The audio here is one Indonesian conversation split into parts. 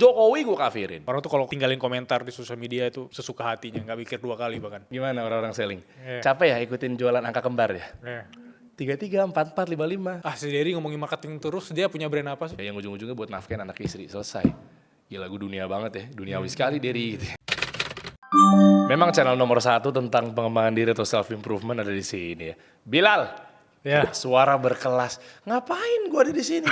Jokowi gue kafirin. Orang tuh kalau tinggalin komentar di sosial media itu sesuka hatinya, nggak mikir 2 kali bahkan. Gimana orang-orang selling? Iya. Capek ya ikutin jualan angka kembar ya? 33, 44, 55. Si Derry ngomongin marketing terus, dia punya brand apa sih? Yang ujung-ujungnya buat nafkain anak istri, selesai. Gila, gue dunia banget ya, duniawi sekali Derry gitu. Memang channel nomor 1 tentang pengembangan diri atau self improvement ada di sini ya. Bilal, Ya. suara berkelas. Ngapain gue ada di sini?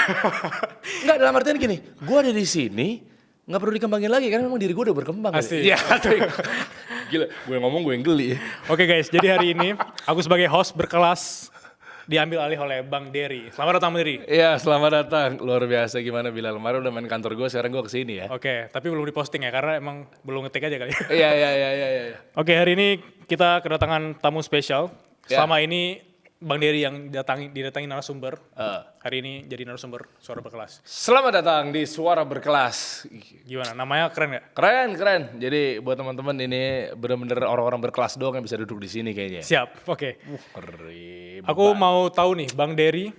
Enggak, dalam artian gini, gue ada di sini nggak perlu dikembangin lagi karena memang diri gue udah berkembang. Asik. Ya, gila, gue ngomong gue yang geli ya. Oke guys, jadi hari ini aku sebagai host berkelas diambil alih oleh Bang Derry. Selamat datang Bang Derry. Iya, selamat datang. Luar biasa gimana Bilal. Kemarin udah main kantor gue, sekarang gue kesini ya. Oke, tapi belum diposting ya karena emang belum ngetik aja kali. Iya. Oke, hari ini kita kedatangan tamu spesial. Ya. Selama ini Bang Derry yang didatangi narasumber. Eh. Hari ini jadi narasumber suara berkelas. Selamat datang di Suara Berkelas. Gimana? Namanya keren nggak? Keren. Jadi buat teman-teman ini bener-bener orang-orang berkelas doang yang bisa duduk di sini kayaknya. Siap. Oke. Keren. Aku mau tahu nih, Bang Derry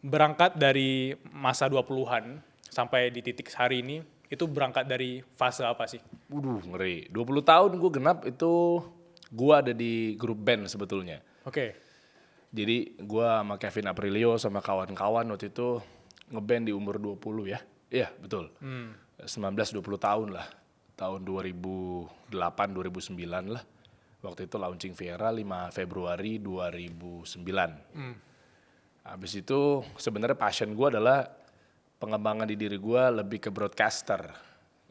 berangkat dari masa 20-an sampai di titik hari ini, itu berangkat dari fase apa sih? Waduh, ngeri. 20 tahun gue genap itu gue ada di grup band sebetulnya. Oke. Jadi gue sama Kevin Aprilio sama kawan-kawan waktu itu ngeband di umur 20 ya. Iya, betul. 19-20 tahun lah. Tahun 2008, 2009 lah. Waktu itu launching Viera 5 Februari 2009. Habis itu sebenarnya passion gue adalah pengembangan di diri gue lebih ke broadcaster.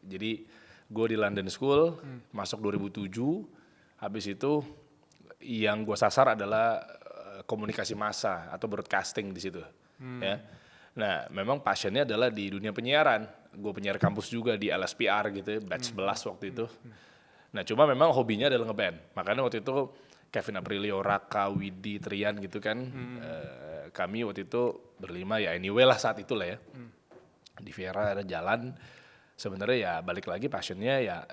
Jadi gue di London School, masuk 2007. Habis itu yang gue sasar adalah komunikasi massa atau broadcasting di situ. Ya. Nah, memang passionnya adalah di dunia penyiaran. Gue penyiar kampus juga di LSPR gitu ya, batch 11 waktu itu. Nah, cuma memang hobinya adalah ngeband. Makanya waktu itu Kevin Aprilio, Raka, Widi, Trian gitu kan. Kami waktu itu berlima ya anyway lah saat itu lah ya. Di Viera ada jalan. Sebenarnya ya balik lagi passionnya ya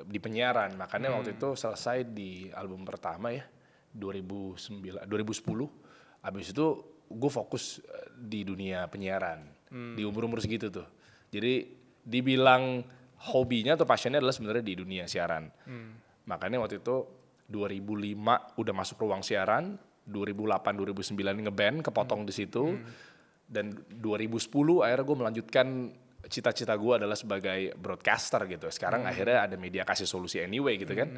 di penyiaran. Makanya waktu itu selesai di album pertama ya. 2010. Habis itu gue fokus di dunia penyiaran. Di umur-umur segitu tuh. Jadi dibilang hobinya atau passionnya adalah sebenarnya di dunia siaran. Makanya waktu itu 2005 udah masuk ruang siaran, 2008 2009 ngeband kepotong di situ. Dan 2010 akhirnya gue melanjutkan cita-cita gue adalah sebagai broadcaster gitu. Sekarang akhirnya ada media kasih solusi anyway gitu kan.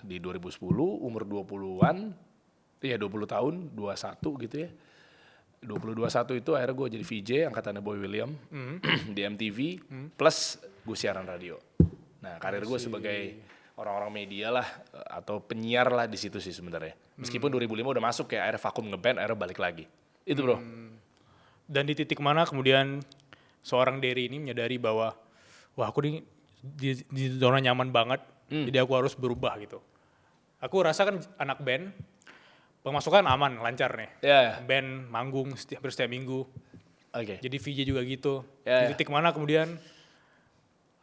Di 2010 umur 20-an, ya 20 tahun, 21 gitu ya. 2021 itu akhirnya gue jadi VJ angkatannya Boy William di MTV plus gue siaran radio. Nah, karir gue sebagai orang-orang media lah atau penyiar lah di situ sih sebenarnya. Meskipun 2005 udah masuk ya, akhirnya vakum ngeband, akhirnya balik lagi. Itu bro. Dan di titik mana kemudian seorang Derry ini menyadari bahwa wah aku di zona nyaman banget, jadi aku harus berubah gitu. Aku rasa kan anak band, pemasukan aman, lancar nih. Ya. Band manggung hampir setiap minggu. Oke. Jadi VJ juga gitu. Ya. Di titik mana kemudian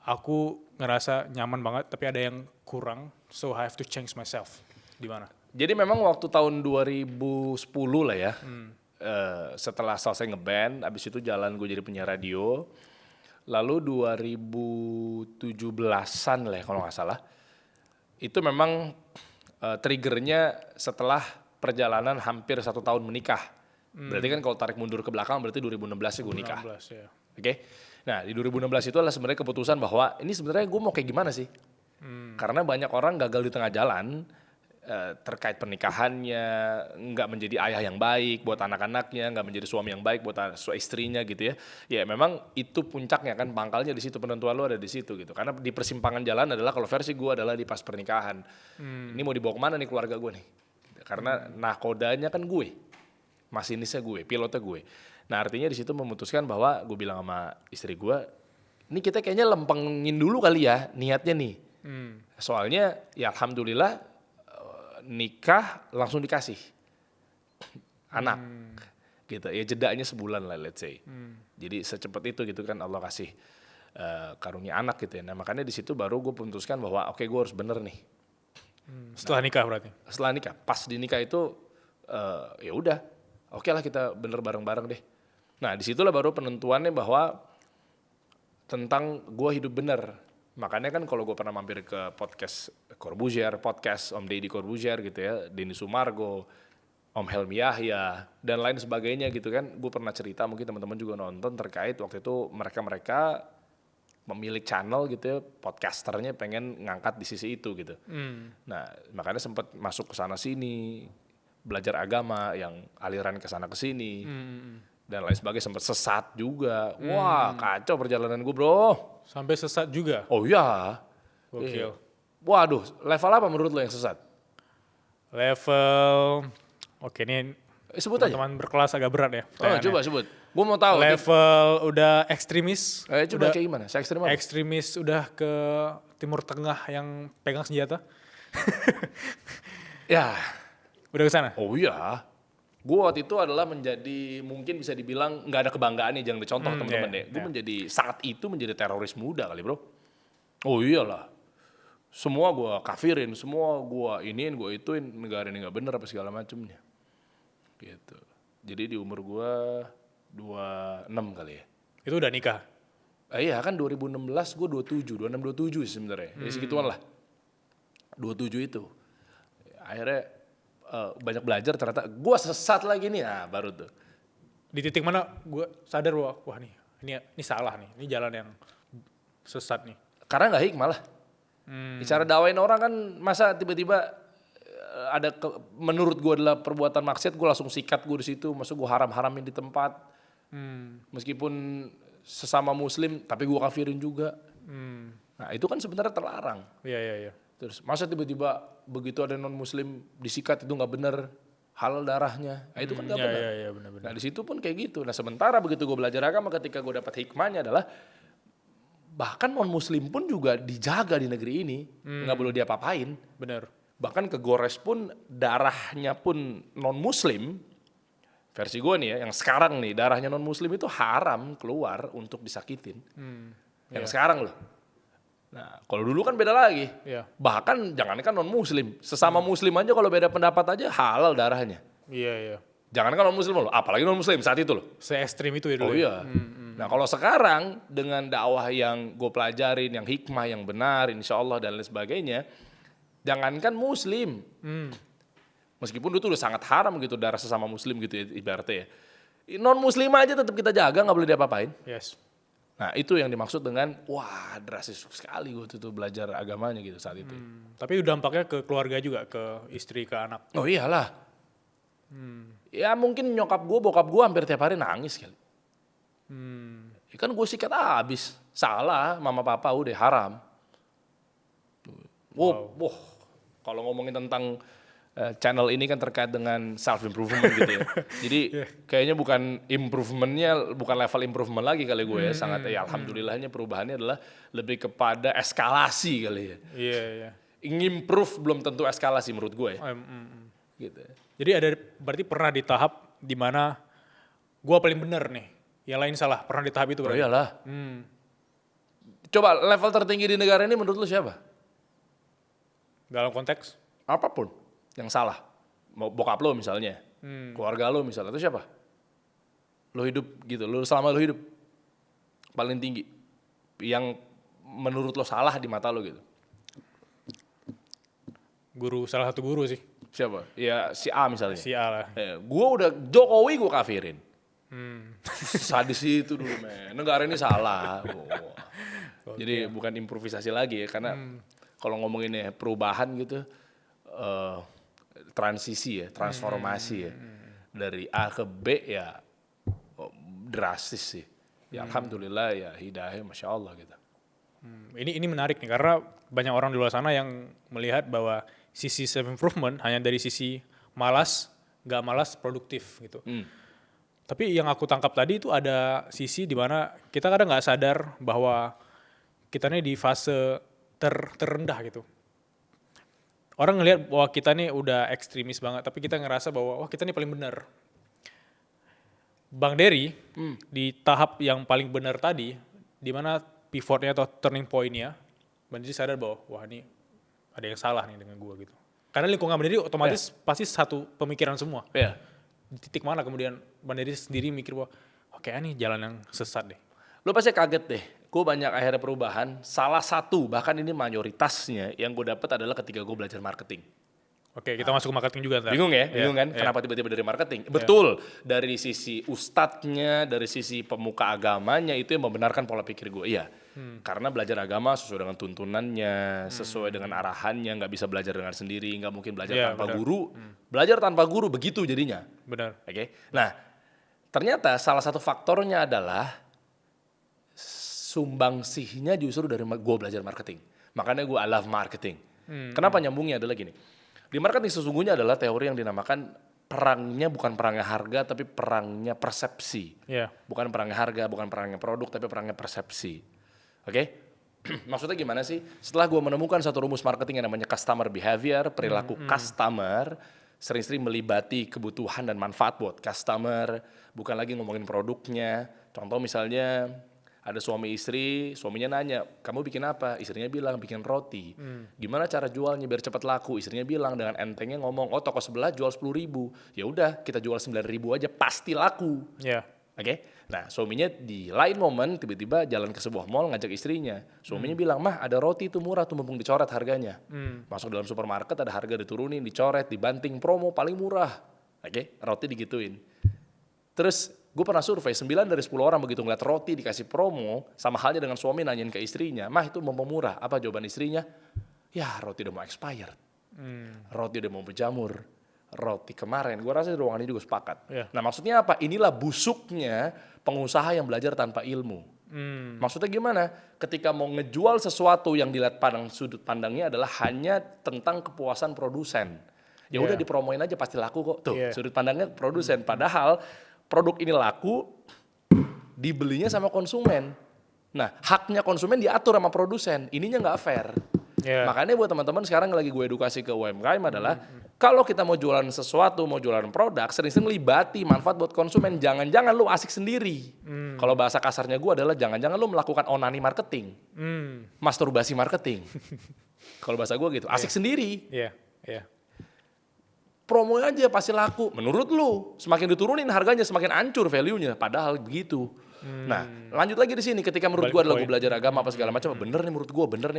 aku ngerasa nyaman banget tapi ada yang kurang, so I have to change myself. Di mana? Jadi memang waktu tahun 2010 lah ya, setelah selesai ngeband, abis itu jalan gue jadi penyiar radio. Lalu 2017-an lah ya, kalau nggak salah, itu memang triggernya setelah perjalanan hampir 1 tahun menikah. Berarti kan kalau tarik mundur ke belakang berarti 2016 gue nikah. 2016 ya. Oke. Nah di 2016 itu adalah sebenarnya keputusan bahwa ini sebenarnya gue mau kayak gimana sih? Karena banyak orang gagal di tengah jalan terkait pernikahannya, nggak menjadi ayah yang baik buat anak-anaknya, nggak menjadi suami yang baik buat istrinya gitu ya. Ya memang itu puncaknya kan, pangkalnya di situ, penentuan lo ada di situ gitu. Karena di persimpangan jalan adalah kalau versi gue adalah di pas pernikahan. Ini mau dibawa kemana nih keluarga gue nih? Karena nakodanya kan gue, masinisnya gue, pilotnya gue. Nah artinya di situ memutuskan bahwa gue bilang sama istri gue, ini kita kayaknya lempengin dulu kali ya niatnya nih. Soalnya ya alhamdulillah nikah langsung dikasih anak gitu ya, jedanya sebulan lah let's say. Jadi secepat itu gitu kan Allah kasih karunia anak gitu ya. Nah makanya di situ baru gue putuskan bahwa oke, gue harus bener nih. Setelah nikah berarti? Setelah nikah, pas di nikah itu ya udah oke lah kita bener bareng-bareng deh. Nah disitulah baru penentuannya bahwa tentang gue hidup bener. Makanya kan kalau gue pernah mampir ke podcast Corbuzier, podcast Om Deddy Corbuzier gitu ya, Denny Sumargo, Om Helmi Yahya, dan lain sebagainya gitu kan. Gue pernah cerita, mungkin teman-teman juga nonton terkait waktu itu mereka pemilik channel gitu ya, podcasternya pengen ngangkat di sisi itu gitu. Nah makanya sempat masuk ke sana sini, belajar agama yang aliran ke sana ke sini. Dan lain sebagainya, sempat sesat juga. Wah kacau perjalanan gue bro. Sampai sesat juga. Oh iya. Gokil. Waduh, level apa menurut lo yang sesat? Level, oke ini Sebut aja. teman-teman berkelas agak berat ya. Oh, pertanyaannya. coba sebut. Gue mau tahu. Level udah ekstremis. Coba udah kayak gimana? Saya ekstrim apa? ekstremis udah ke Timur Tengah yang pegang senjata. Ya, Udah ke sana. oh iya. Gue waktu itu adalah menjadi, mungkin bisa dibilang nggak ada kebanggaan nih, jangan dicontoh teman-teman deh. Gue menjadi, saat itu menjadi teroris muda kali bro. Oh iyalah. Semua gue kafirin, semua gue iniin, gue ituin, negara ini nggak bener apa segala macemnya. Gitu. Jadi di umur gue 26 kali ya. Itu udah nikah. Iya kan 2016 gue 27, 26, 27 sih sebenarnya. Ya segituan lah. 27 itu. Akhirnya banyak belajar, ternyata gue sesat lagi nih. Nah baru tuh. Di titik mana gue sadar bahwa wah ini salah nih. Ini jalan yang sesat nih. Karena gak hikmah lah. Cara dakwain orang kan masa tiba-tiba menurut gue adalah perbuatan maksiat, gue langsung sikat gue di situ. Maksud gue haram-haramin di tempat. Meskipun sesama muslim tapi gue kafirin juga. Nah itu kan sebenarnya terlarang. Iya. Terus masa tiba-tiba begitu ada non muslim disikat itu nggak bener, halal darahnya. Nah itu kan nggak benar. Iya benar-benar. Nah di situ pun kayak gitu. Nah sementara begitu gue belajar agama, ketika gue dapat hikmahnya adalah bahkan non muslim pun juga dijaga di negeri ini, nggak boleh diapa-apain. Benar. Bahkan ke Gores pun darahnya pun non muslim, versi gue nih ya, yang sekarang nih darahnya non muslim itu haram keluar untuk disakitin. Yang sekarang loh. Nah kalau dulu kan beda lagi. Iya. Bahkan jangankan non muslim, sesama muslim aja kalau beda pendapat aja halal darahnya. Iya. Jangankan non muslim loh, apalagi non muslim saat itu loh. Se-ekstrim itu ya dulu. Oh iya. Nah kalau sekarang dengan dakwah yang gue pelajarin, yang hikmah, yang benar, insya Allah dan lain sebagainya, jangankan muslim, meskipun itu udah sangat haram gitu darah sesama muslim gitu ya, ibaratnya ya. Non muslim aja tetap kita jaga, nggak boleh diapa-apain. Yes. Nah itu yang dimaksud dengan wah drastis sekali gue tuh belajar agamanya gitu saat itu. Tapi dampaknya ke keluarga juga, ke istri, ke anak. Oh iyalah. Ya mungkin nyokap gue, bokap gue hampir tiap hari nangis kali. Ya kan gue sikat habis, salah mama papa udah haram. Wow. Kalau ngomongin tentang channel ini kan terkait dengan self improvement gitu ya. Jadi kayaknya bukan improvementnya, bukan level improvement lagi kali gue ya. Sangat ya alhamdulillahnya perubahannya adalah lebih kepada eskalasi kali ya. Iya. Ngimprove belum tentu eskalasi menurut gue ya. Gitu. Jadi ada berarti pernah di tahap di mana gue paling bener nih, yang lain salah. Pernah di tahap itu Oh berarti? iyalah. Coba level tertinggi di negara ini menurut lu siapa? Dalam konteks? Apapun yang salah. Mau bokap lo misalnya, keluarga lo misalnya, itu siapa? Lo hidup gitu, lo selama lo hidup paling tinggi. Yang menurut lo salah di mata lo gitu. Salah satu guru sih. Siapa? Ya si A misalnya. Si A lah. Gue udah Jokowi gue kafirin. Sadis itu dulu men. Negara ini salah. Jadi bukan improvisasi lagi ya, karena kalau ngomongin ya perubahan gitu, transisi ya, transformasi ya, dari A ke B ya drastis sih. Ya alhamdulillah ya hidayah, masya Allah gitu. Ini menarik nih karena banyak orang di luar sana yang melihat bahwa sisi self improvement hanya dari sisi malas, nggak malas, produktif gitu. Tapi yang aku tangkap tadi itu ada sisi di mana kita kadang nggak sadar bahwa kita nih di fase terendah gitu. Orang ngelihat bahwa kita nih udah ekstremis banget, tapi kita ngerasa bahwa wah kita nih paling benar. Bang Dery di tahap yang paling benar tadi, di mana pivotnya atau turning point-nya, Bang Dery sadar bahwa wah ini ada yang salah nih dengan gua gitu. Karena lingkungan Bang Dery otomatis pasti satu pemikiran semua. Iya. Di titik mana kemudian Bang Dery sendiri mikir bahwa oke nih jalan yang sesat deh. Lo pasti kaget deh gue banyak akhirnya perubahan. Salah satu, bahkan ini mayoritasnya yang gue dapet adalah ketika gue belajar marketing. Oke, kita masuk ke marketing juga ntar. Bingung ya? Iya, Bingung kan? iya. Kenapa tiba-tiba dari marketing? Betul, dari sisi ustadznya, dari sisi pemuka agamanya itu yang membenarkan pola pikir gue. Iya, karena belajar agama sesuai dengan tuntunannya, sesuai dengan arahannya, nggak bisa belajar dengan sendiri, nggak mungkin belajar Iya, tanpa benar. guru. Belajar tanpa guru begitu jadinya. Benar. Oke, nah ternyata salah satu faktornya adalah sumbangsihnya justru dari gue belajar marketing. Makanya gue I love marketing. Kenapa nyambungnya adalah gini. Di marketing sesungguhnya adalah teori yang dinamakan perangnya bukan perangnya harga tapi perangnya persepsi. Iya. Bukan perangnya harga, bukan perangnya produk tapi perangnya persepsi. Oke? Maksudnya gimana sih? Setelah gue menemukan satu rumus marketing yang namanya customer behavior, perilaku customer, sering-sering melibati kebutuhan dan manfaat buat customer, bukan lagi ngomongin produknya. Contoh misalnya ada suami istri, suaminya nanya, kamu bikin apa? Istrinya bilang, bikin roti. Gimana cara jualnya biar cepat laku? Istrinya bilang dengan entengnya ngomong, oh toko sebelah jual 10.000. Ya udah, kita jual 9.000 aja, pasti laku. Iya. Oke? Nah, suaminya di lain momen tiba-tiba jalan ke sebuah mall ngajak istrinya. Suaminya bilang, mah ada roti itu murah tuh mumpung dicoret harganya. Masuk dalam supermarket ada harga diturunin, dicoret, dibanting, promo paling murah. Oke? Roti digituin. Terus gue pernah survei 9 dari 10 orang begitu ngeliat roti dikasih promo, sama halnya dengan suami nanyain ke istrinya, mah itu mau murah. Apa jawaban istrinya? Ya roti udah mau expired, roti udah mau berjamur, roti kemarin. Gue rasa di ruangan ini juga sepakat. Iya. Nah maksudnya apa? Inilah busuknya pengusaha yang belajar tanpa ilmu. Maksudnya gimana? Ketika mau ngejual sesuatu yang dilihat sudut pandangnya adalah hanya tentang kepuasan produsen. Ya udah Iya. dipromoin aja pasti laku kok. Tuh, Iya. sudut pandangnya produsen. Padahal produk ini laku dibelinya sama konsumen. Nah, haknya konsumen diatur sama produsen. Ininya nggak fair. Iya. Makanya buat teman-teman sekarang lagi gue edukasi ke UMKM adalah kalau kita mau jualan sesuatu, mau jualan produk, sering-sering libati manfaat buat konsumen. Jangan-jangan lu asik sendiri. Kalau bahasa kasarnya gue adalah jangan-jangan lu melakukan onani marketing, masturbasi marketing. Kalau bahasa gue gitu, asik sendiri. Iya. Iya. Promo aja pasti laku. Menurut lu, semakin diturunin harganya semakin hancur value-nya. Padahal begitu. Nah, lanjut lagi di sini. Ketika menurut Balik gua ke adalah poin. gua belajar agama apa segala macam, bener nih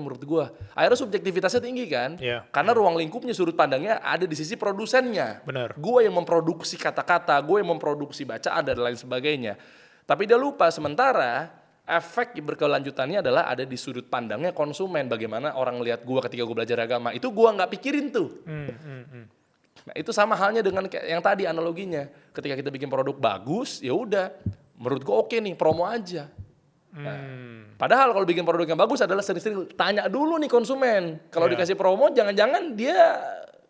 menurut gua. Akhirnya subjektivitasnya tinggi kan? Iya. Karena ruang lingkupnya, sudut pandangnya ada di sisi produsennya. Benar. Gua yang memproduksi kata-kata, gua yang memproduksi bacaan dan lain sebagainya. Tapi dia lupa sementara efek berkelanjutannya adalah ada di sudut pandangnya konsumen. Bagaimana orang lihat gua ketika gua belajar agama. Itu gua nggak pikirin tuh. Nah, itu sama halnya dengan kayak yang tadi analoginya. Ketika kita bikin produk bagus, ya udah, menurut gua oke nih, promo aja. Nah, padahal kalau bikin produk yang bagus adalah sering-sering tanya dulu nih konsumen. Kalau Iya. dikasih promo, jangan-jangan dia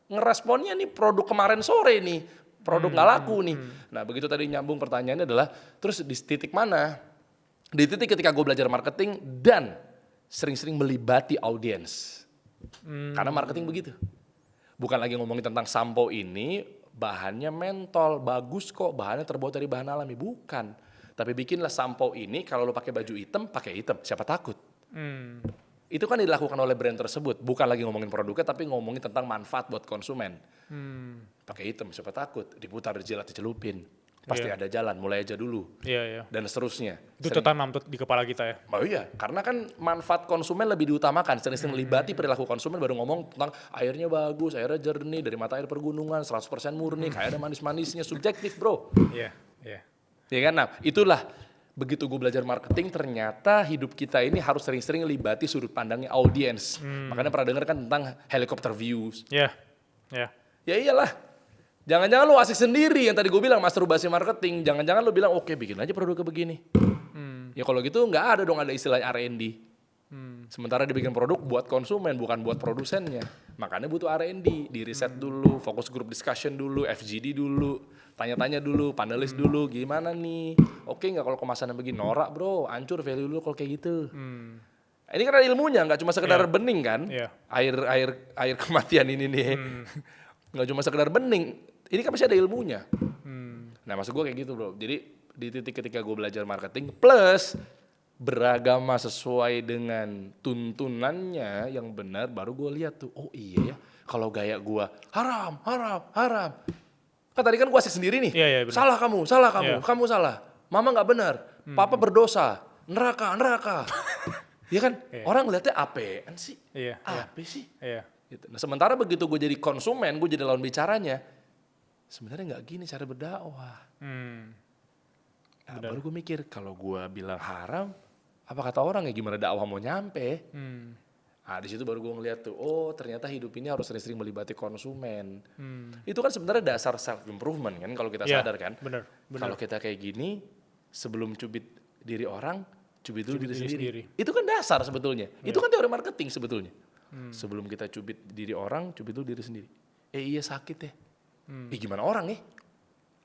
ngeresponnya nih produk kemarin sore nih, produk nggak laku nih. Nah, begitu tadi nyambung pertanyaannya adalah, terus di titik mana? Di titik ketika gue belajar marketing dan sering-sering melibati audiens. Karena marketing begitu. Bukan lagi ngomongin tentang sampo ini, bahannya mentol, bagus kok, bahannya terbuat dari bahan alami. Bukan. Tapi bikinlah sampo ini, kalau lo pakai baju hitam, pakai hitam. Siapa takut? Itu kan dilakukan oleh brand tersebut. Bukan lagi ngomongin produknya, tapi ngomongin tentang manfaat buat konsumen. Pakai hitam, siapa takut? Diputar, dijilat, dicelupin. Pasti Iya. ada jalan, mulai aja dulu. Iya, iya. Dan seterusnya. Itu tertanam tuh di kepala kita ya. Oh iya, karena kan manfaat konsumen lebih diutamakan. Sering-sering melibati perilaku konsumen baru ngomong tentang airnya bagus, airnya jernih, dari mata air pergunungan, 100% murni, kayak ada manis-manisnya, subjektif bro. Iya, iya. Ya kan, nah itulah begitu gue belajar marketing ternyata hidup kita ini harus sering-sering libati sudut pandangnya audiens. Makanya pernah dengar kan tentang helicopter views. Iya, iya. Ya iyalah. Jangan-jangan lu asik sendiri yang tadi gue bilang masturbasi marketing. Jangan-jangan lu bilang oke bikin aja produknya begini. Ya kalau gitu nggak ada dong ada istilah R&D. Sementara dibikin produk buat konsumen bukan buat produsennya. Makanya butuh R&D, di riset dulu, fokus group discussion dulu, FGD dulu, tanya-tanya dulu, panelis dulu, gimana nih? Oke nggak kalau kemasannya begini? Norak bro, hancur value dulu kalau kayak gitu. Ini kan ada ilmunya, nggak cuma sekedar bening kan? Iya. Air kematian ini nih, nggak cuma sekedar bening. Ini kan pasti ada ilmunya. Nah maksud gue kayak gitu bro. Jadi di titik ketika gue belajar marketing plus beragama sesuai dengan tuntunannya yang benar, baru gue lihat tuh, oh iya ya, kalau gaya gue haram. Kan tadi kan gue asik sendiri nih. Iya, iya, benar. Salah kamu, Iya. kamu salah. Mama nggak benar, papa berdosa. neraka. Ya kan? Orang ngeliatnya apaan sih? Iya. Apa sih? Iya. Gitu. Nah sementara begitu gue jadi konsumen, gue jadi lawan bicaranya, sebenarnya nggak gini cara berdakwah. Nah, baru gue mikir kalau gue bilang haram, apa kata orang ya gimana dakwah mau nyampe? Nah di situ baru gue ngeliat tuh, oh ternyata hidup ini harus sering-sering melibati konsumen. Itu kan sebenarnya dasar self improvement kan kalau kita sadar kan. Bener. Kalau kita kayak gini, sebelum cubit diri orang, cubit dulu diri sendiri. sendiri. Itu kan dasar sebetulnya. Itu kan teori marketing sebetulnya. Sebelum kita cubit diri orang, cubit dulu diri sendiri. Iya sakit ya. Gimana orang nih?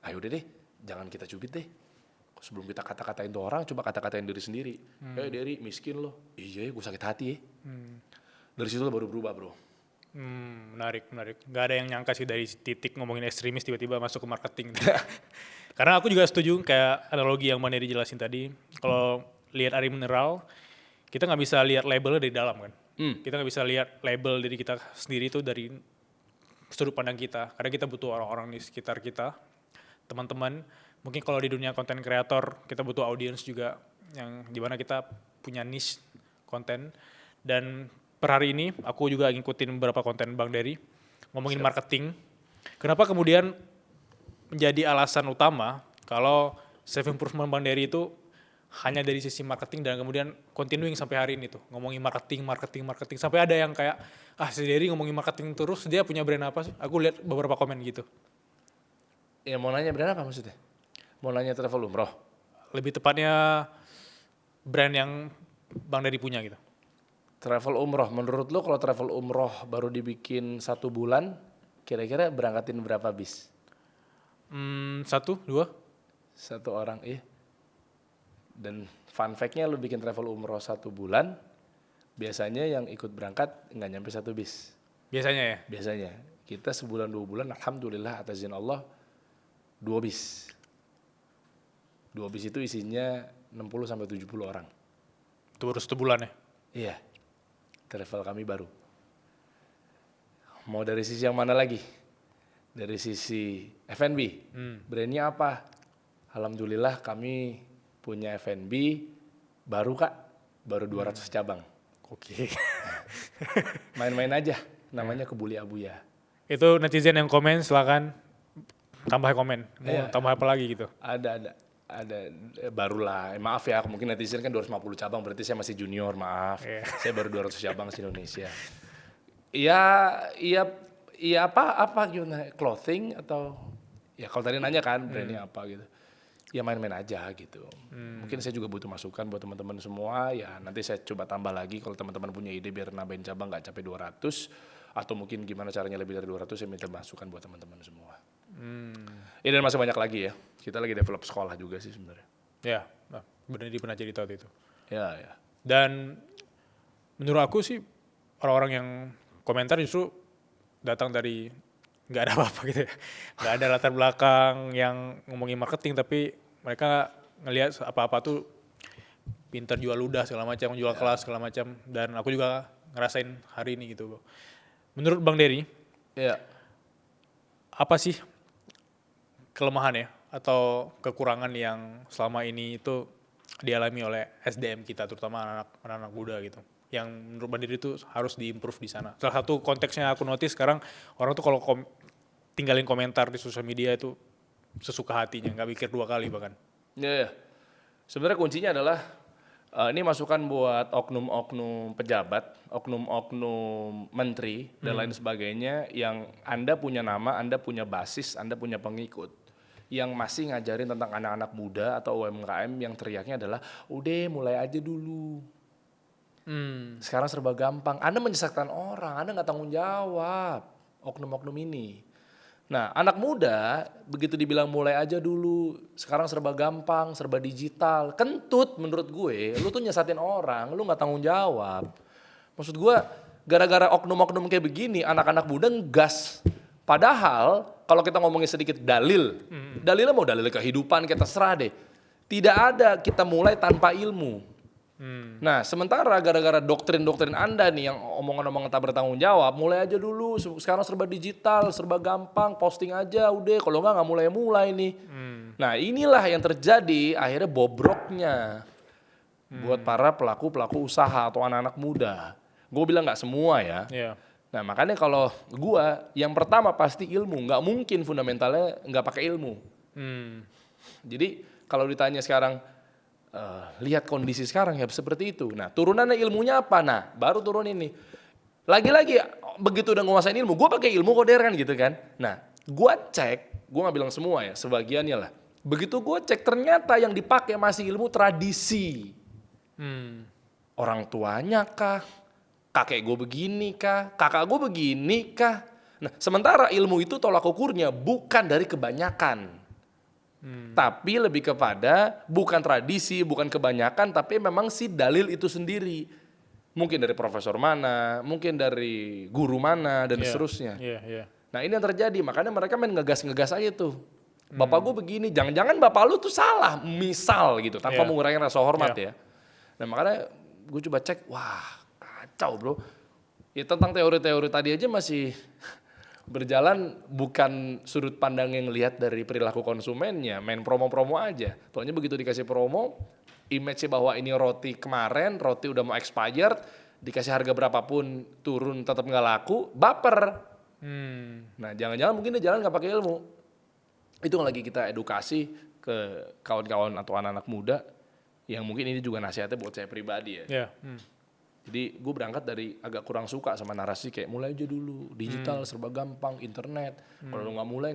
Ayo deh, jangan kita cubit deh. Sebelum kita kata-katain tuh orang, coba kata-katain diri sendiri. Diri miskin loh. Iya ya, gue sakit hati ya. Dari situ baru berubah bro. Menarik. Gak ada yang nyangka sih dari titik ngomongin ekstremis tiba-tiba masuk ke marketing. Karena aku juga setuju kayak analogi yang Bang Dery jelasin tadi. Kalau lihat air mineral, kita nggak bisa lihat labelnya dari dalam kan. Kita nggak bisa lihat label diri kita sendiri itu dari sudut pandang kita. Karena kita butuh orang-orang di sekitar kita, teman-teman. Mungkin kalau di dunia konten kreator, kita butuh audiens juga yang dimana kita punya niche konten. Dan per hari ini aku juga ngikutin beberapa konten Bang Dery ngomongin marketing. Kenapa kemudian menjadi alasan utama kalau self improvement Bang Dery itu hanya dari sisi marketing dan kemudian continuing sampai hari ini tuh ngomongin marketing sampai ada yang kayak si Dery ngomongin marketing terus dia punya brand apa sih? Aku lihat beberapa komen gitu. Ya mau nanya brand apa maksudnya? Mau nanya travel umroh? Lebih tepatnya brand yang Bang Dery punya gitu. Travel umroh, menurut lo kalau travel umroh baru dibikin 1 bulan, kira-kira berangkatin berapa bis? 1, 2? 1 orang, iya. Dan fun fact-nya lo bikin travel umroh 1 bulan, biasanya yang ikut berangkat nggak nyampe 1 bis. Biasanya ya? Biasanya. Kita sebulan 2 bulan, alhamdulillah atas izin Allah, 2 bis. 2 bis itu isinya 60-70 orang. Itu baru 1 bulan ya? Iya. Travel kami baru. Mau dari sisi yang mana lagi? Dari sisi F&B. Brandnya apa? Alhamdulillah kami punya F&B baru kak. Baru 200 cabang. Oke. Main-main aja. Namanya Kebuli Abuya. Itu netizen yang komen silakan tambah komen. Mau tambah apa lagi gitu? Ada barulah. Maaf ya, mungkin netizen kan 250 cabang, berarti saya masih junior, maaf. Saya baru 200 cabang di Indonesia. Iya apa gimana? Clothing atau ya kalau tadi nanya kan brandnya apa gitu. Ya main-main aja gitu. Mungkin saya juga butuh masukan buat teman-teman semua. Ya nanti saya coba tambah lagi kalau teman-teman punya ide biar nambahin cabang nggak capek 200 atau mungkin gimana caranya lebih dari 200, saya minta masukan buat teman-teman semua. Ya dan masih banyak lagi ya. Kita lagi develop sekolah juga sih sebenarnya. Ya, benar dia pernah cerita waktu itu. Ya. Dan menurut aku sih orang-orang yang komentar justru datang dari nggak ada apa-apa gitu ya. Nggak ada latar belakang yang ngomongin marketing, tapi mereka ngelihat apa-apa tuh pinter jual ludah segala macam, jual kelas segala macam. Dan aku juga ngerasain hari ini gitu. Menurut Bang Dery, apa sih kelemahan ya atau kekurangan yang selama ini itu dialami oleh SDM kita, terutama anak-anak muda gitu, yang menurut Bang Dery itu harus diimprove di sana? Salah satu konteksnya aku notice sekarang orang tuh kalau tinggalin komentar di sosial media itu sesuka hatinya, nggak mikir 2 kali bahkan. Ya. Sebenarnya kuncinya adalah ini masukan buat oknum-oknum pejabat, oknum-oknum menteri dan lain sebagainya yang Anda punya nama, Anda punya basis, Anda punya pengikut yang masih ngajarin tentang anak-anak muda atau UMKM yang teriaknya adalah udah mulai aja dulu. Sekarang serba gampang. Anda menyesatkan orang, Anda nggak tanggung jawab oknum-oknum ini. Nah anak muda begitu dibilang mulai aja dulu, sekarang serba gampang, serba digital, kentut menurut gue, lu tuh nyesatin orang, lu nggak tanggung jawab. Maksud gue gara-gara oknum-oknum kayak begini anak-anak muda ngegas. Padahal kalau kita ngomongin sedikit dalilnya mau dalil kehidupan kita terserah deh. Tidak ada kita mulai tanpa ilmu. Nah sementara gara-gara doktrin-doktrin Anda nih yang omongan-omongan tak bertanggung jawab, mulai aja dulu, sekarang serba digital, serba gampang, posting aja udah, kalau nggak mulai-mulai nih. Nah inilah yang terjadi akhirnya bobroknya buat para pelaku usaha atau anak-anak muda. Gue bilang nggak semua ya. Iya. Nah makanya kalau gue yang pertama pasti ilmu, nggak mungkin fundamentalnya nggak pakai ilmu. Jadi kalau ditanya sekarang, lihat kondisi sekarang ya seperti itu. Nah turunannya ilmunya apa? Nah baru turun ini. Lagi-lagi begitu udah nguasain ilmu, gue pakai ilmu modern gitu kan. Nah gue cek, gue nggak bilang semua ya, sebagiannya lah. Begitu gue cek ternyata yang dipakai masih ilmu tradisi. Orang tuanya kah? Kakek gue begini kah? Kakak gue begini kah? Nah sementara ilmu itu tolak ukurnya bukan dari kebanyakan. Tapi lebih kepada bukan tradisi, bukan kebanyakan, tapi memang si dalil itu sendiri. Mungkin dari profesor mana, mungkin dari guru mana, dan seterusnya. Iya. Nah ini yang terjadi, makanya mereka main ngegas-ngegas aja tuh. Bapak gue begini, jangan-jangan bapak lu tuh salah, misal gitu, tanpa mengurangi rasa hormat ya. Nah makanya gue coba cek, wah kacau bro. Ya tentang teori-teori tadi aja masih berjalan bukan sudut pandang yang lihat dari perilaku konsumennya, main promo-promo aja. Pokoknya begitu dikasih promo, image bahwa ini roti kemarin, roti udah mau expired, dikasih harga berapapun turun tetap nggak laku, baper. Nah jangan-jangan mungkin dia jalan nggak pakai ilmu. Itu yang lagi kita edukasi ke kawan-kawan atau anak-anak muda, yang mungkin ini juga nasihatnya buat saya pribadi ya. Iya. Jadi gue berangkat dari agak kurang suka sama narasi kayak mulai aja dulu, digital serba gampang, internet. Kalau lu nggak mulai.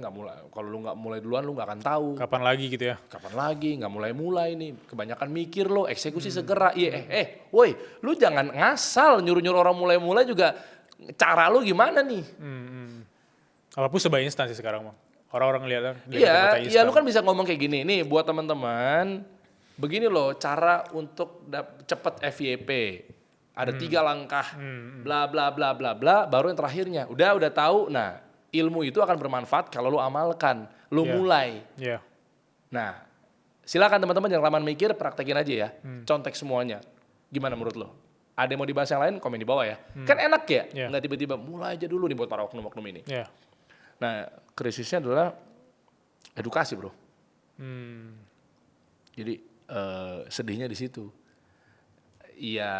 Kalau lu nggak mulai duluan lu nggak akan tahu. Kapan lagi gitu ya? Kapan lagi? Nggak mulai nih. Kebanyakan mikir lo, eksekusi segera. Iya, woi, lu jangan ngasal nyuruh-nyuruh orang mulai juga. Cara lu gimana nih? Apapun serba instan sih sekarang mah. Orang-orang lihat Iya, lu kan bisa ngomong kayak gini. Nih buat teman-teman, begini loh cara untuk cepet FYP. Ada 3 langkah, bla bla bla bla bla, baru yang terakhirnya. Udah tahu. Nah, ilmu itu akan bermanfaat kalau lu amalkan, lu mulai. Iya. Nah, silakan teman-teman jangan lama mikir, praktekin aja ya. Contek semuanya. Gimana menurut lo? Ada yang mau dibahas yang lain? Komen di bawah ya. Kan enak ya, nggak tiba-tiba mulai aja dulu nih buat para oknum-oknum ini. Iya. Nah, krisisnya adalah edukasi bro. Jadi sedihnya di situ. Ya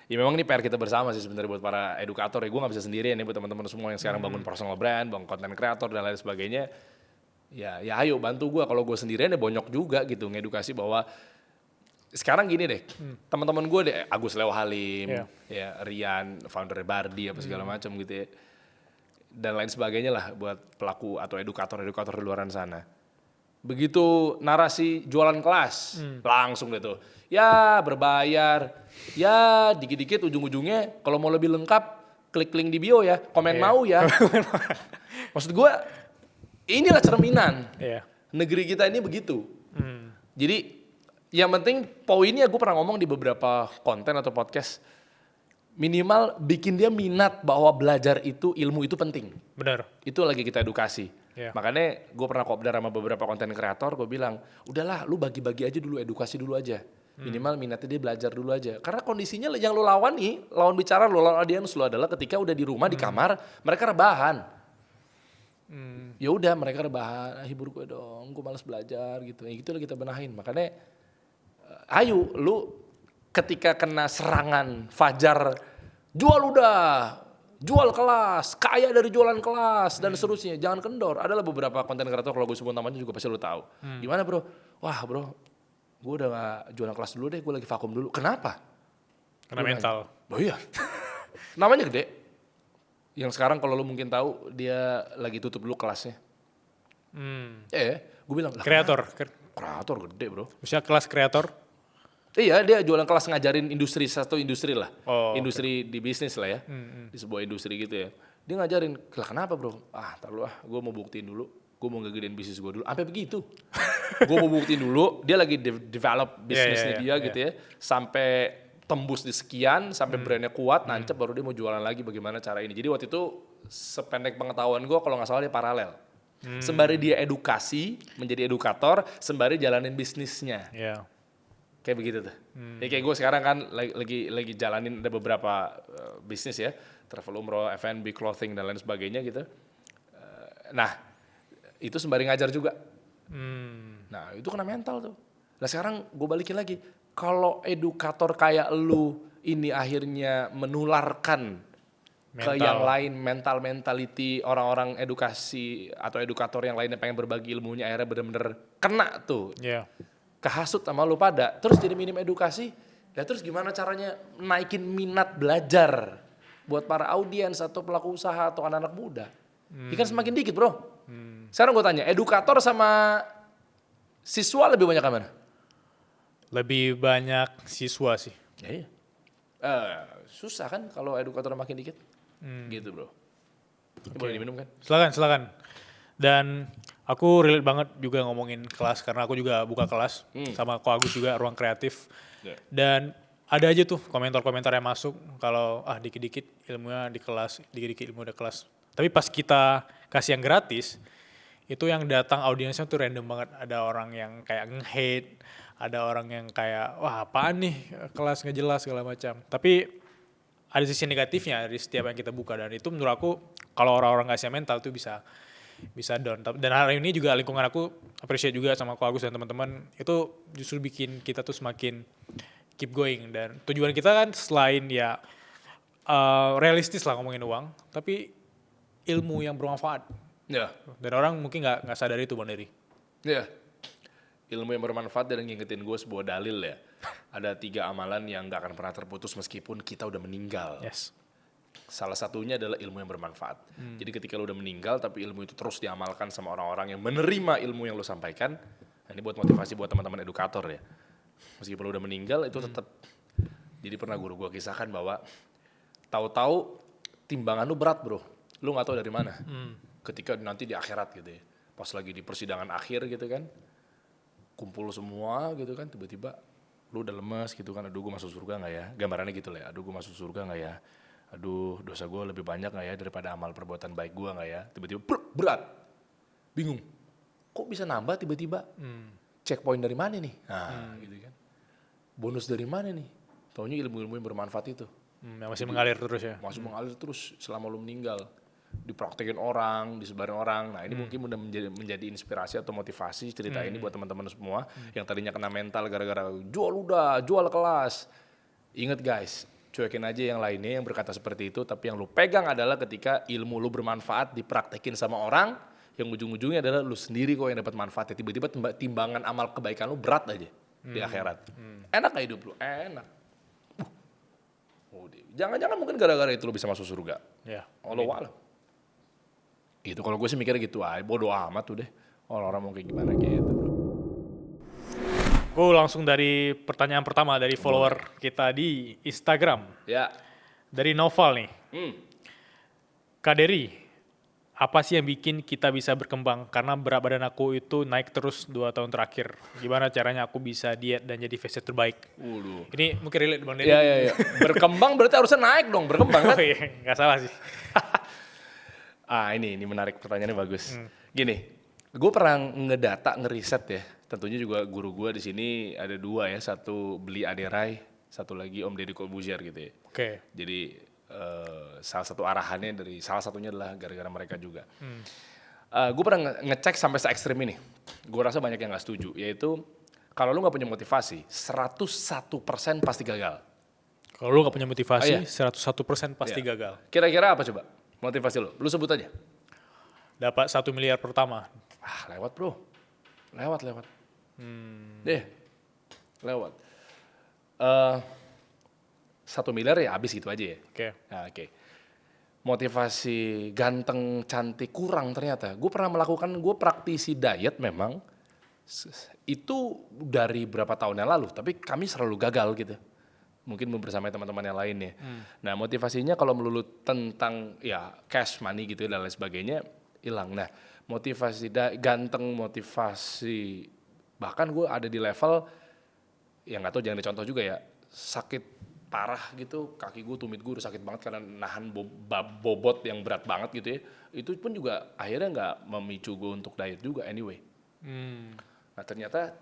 memang ini PR kita bersama sih sebenarnya buat para edukator ya. Gue gak bisa sendirian nih buat teman-teman semua yang sekarang bangun personal brand, bangun content creator dan lain sebagainya. Ya ayo bantu gue, kalau gue sendirian ya bonyok juga gitu ngedukasi bahwa sekarang gini deh, teman-teman gue deh, Agus Leo Halim, ya Rian, founder Bardi apa segala macam gitu ya. Dan lain sebagainya lah buat pelaku atau edukator-edukator di luar sana. Begitu narasi jualan kelas, langsung deh tuh. Ya berbayar, ya dikit-dikit ujung-ujungnya kalau mau lebih lengkap klik link di bio ya, komen mau ya. Maksud gue inilah cerminan negeri kita ini begitu. Jadi yang penting poinnya gue pernah ngomong di beberapa konten atau podcast, minimal bikin dia minat bahwa belajar itu, ilmu itu penting. Benar. Itu lagi kita edukasi. Makanya gue pernah kopdar sama beberapa konten kreator, gue bilang, udahlah lu bagi-bagi aja dulu, edukasi dulu aja. Minimal minatnya dia belajar dulu aja. Karena kondisinya yang lu lawan nih, lawan bicara lu, lawan audiens lu adalah ketika udah di rumah, di kamar, mereka rebahan. Ya udah mereka rebahan, hibur gue dong, gue malas belajar gitu. Ya gitu lah kita benahin. Makanya ayo lu ketika kena serangan fajar, jual kelas, kaya dari jualan kelas dan seterusnya, jangan kendor. Adalah beberapa konten kreator kalau gue sebut namanya juga pasti lu tahu. Gimana bro? Wah bro, gue udah gak jualan kelas dulu deh, gue lagi vakum dulu. Kenapa? Karena mental. Oh iya, namanya gede. Yang sekarang kalau lu mungkin tahu dia lagi tutup dulu kelasnya. Gue bilang Kreator. Kreator gede bro. Misalnya kelas kreator. Iya, dia jualan kelas ngajarin industri, satu industri lah. Industri di bisnis lah ya. Di sebuah industri gitu ya. Dia ngajarin, lah kenapa bro? Ntar lu gue mau buktiin dulu. Gue mau ngegedein bisnis gue dulu. Sampai begitu. Gue mau buktiin dulu, dia lagi develop bisnisnya dia gitu ya. Sampai tembus di sekian, sampai brandnya kuat, nancep, baru dia mau jualan lagi bagaimana cara ini. Jadi waktu itu, sependek pengetahuan gue, kalau nggak salah dia paralel. Sembari dia edukasi, menjadi edukator, sembari jalanin bisnisnya. Kayak begitu tuh. Ya kayak gue sekarang kan lagi jalanin ada beberapa bisnis ya, travel umroh, F&B, clothing dan lain sebagainya gitu. Nah, itu sembari ngajar juga. Nah, itu kena mental tuh. Nah sekarang gue balikin lagi, kalau edukator kayak lu ini akhirnya menularkan ke yang lain, mentality orang-orang edukasi atau edukator yang lainnya pengen berbagi ilmunya, akhirnya bener-bener kena tuh, kehasut sama lu pada, terus jadi minim edukasi, ya terus gimana caranya naikin minat belajar buat para audiens atau pelaku usaha atau anak-anak muda? Ikan semakin dikit bro. Sekarang gue tanya, edukator sama siswa lebih banyak mana? Lebih banyak siswa sih. Ya, iya. Susah kan kalau edukator makin dikit? Gitu bro. Ini boleh diminum kan? Silakan. Dan aku relate banget juga ngomongin kelas karena aku juga buka kelas sama Ko Agus juga ruang kreatif. Dan ada aja tuh komentar-komentar yang masuk kalau dikit-dikit ilmunya di kelas, dikit-dikit ilmu di kelas. Tapi pas kita kasih yang gratis, itu yang datang audiensnya tuh random banget. Ada orang yang kayak nge-hate, ada orang yang kayak wah apaan nih kelas nggak jelas segala macam. Tapi ada sisi negatifnya dari setiap yang kita buka, dan itu menurut aku kalau orang-orang nggak siap mental tuh bisa down. Dan hari ini juga lingkungan aku appreciate juga sama Ko Agus dan teman-teman, itu justru bikin kita tuh semakin keep going. Dan tujuan kita kan selain ya realistis lah ngomongin uang, tapi ilmu yang bermanfaat. Ya. Dan orang mungkin nggak sadar itu Bang Dery. Ya. Ilmu yang bermanfaat dan ngingetin gue sebuah dalil ya. Ada 3 amalan yang gak akan pernah terputus meskipun kita udah meninggal. Yes. Salah satunya adalah ilmu yang bermanfaat. Jadi ketika lu udah meninggal tapi ilmu itu terus diamalkan sama orang-orang yang menerima ilmu yang lu sampaikan. Nah, ini buat motivasi buat teman-teman edukator ya. Meskipun lu udah meninggal itu tetap. Jadi pernah guru gue kisahkan bahwa tahu-tahu timbangan lu berat bro. Lu gak tahu dari mana. Ketika nanti di akhirat gitu ya. Pas lagi di persidangan akhir gitu kan. Kumpul semua gitu kan, tiba-tiba lu udah lemes gitu kan, aduh gue masuk surga gak ya, gambarannya gitu lah ya, aduh gue masuk surga gak ya, aduh dosa gue lebih banyak gak ya daripada amal perbuatan baik gue gak ya, tiba-tiba berat, bingung, kok bisa nambah tiba-tiba, checkpoint dari mana nih, nah gitu kan, bonus dari mana nih, taunya ilmu-ilmu yang bermanfaat itu. Yang masih mengalir terus ya. Masih mengalir terus selama lu meninggal. Dipraktekin orang, disebarin orang. Nah ini mungkin udah menjadi inspirasi atau motivasi cerita ini buat teman-teman semua yang tadinya kena mental gara-gara jual kelas. Ingat guys, cuekin aja yang lainnya yang berkata seperti itu, tapi yang lu pegang adalah ketika ilmu lu bermanfaat dipraktekin sama orang, yang ujung-ujungnya adalah lu sendiri kok yang dapat manfaatnya. Tiba-tiba timbangan amal kebaikan lu berat aja di akhirat. Enak gak hidup lu? Enak. Jangan-jangan mungkin gara-gara itu lu bisa masuk surga. Ya. Allah wa'alam. Itu kalau gue sih mikirnya gitu aja, bodo amat tuh deh. Orang-orang mau kayak gimana gitu. Gue langsung dari pertanyaan pertama dari follower kita di Instagram. Ya. Dari Noval nih. Kak Dery, apa sih yang bikin kita bisa berkembang? Karena berat badan aku itu naik terus 2 tahun terakhir. Gimana caranya aku bisa diet dan jadi versi terbaik? Waduh. Ini mungkin relate Bang Dery. Iya. Berkembang berarti harusnya naik dong, berkembang kan? Oh iya, nggak salah sih. Ini menarik, pertanyaannya bagus. Gini, gue pernah ngedata, ngeriset ya. Tentunya juga guru gue di sini ada 2 ya, satu beli Aderai, satu lagi Om Deddy Corbuzier gitu ya. Oke. Jadi salah satu arahannya dari salah satunya adalah gara-gara mereka juga. Gue pernah ngecek sampai se-ekstrim ini. Gue rasa banyak yang nggak setuju, yaitu kalau lu nggak punya motivasi, 101% pasti gagal. Kalau lu nggak punya motivasi, 101% pasti Iya. gagal. Kira-kira apa coba motivasi lu sebut aja. Dapat 1 miliar pertama. Lewat bro, lewat. Deh, lewat. 1 miliar ya habis gitu aja ya. Oke. Nah, oke. Motivasi ganteng, cantik kurang ternyata. Gue pernah melakukan, gue praktisi diet memang. Itu dari berapa tahun yang lalu, tapi kami selalu gagal gitu. Mungkin bersama teman-teman yang lainnya. Nah motivasinya kalau melulu tentang ya cash money gitu dan lain sebagainya hilang. Nah motivasi ganteng, motivasi bahkan gue ada di level yang nggak tahu, jangan dicontoh juga ya, sakit parah gitu, kaki gue, tumit gue udah sakit banget karena nahan bobot yang berat banget gitu ya. Itu pun juga akhirnya nggak memicu gue untuk diet juga anyway. Nah ternyata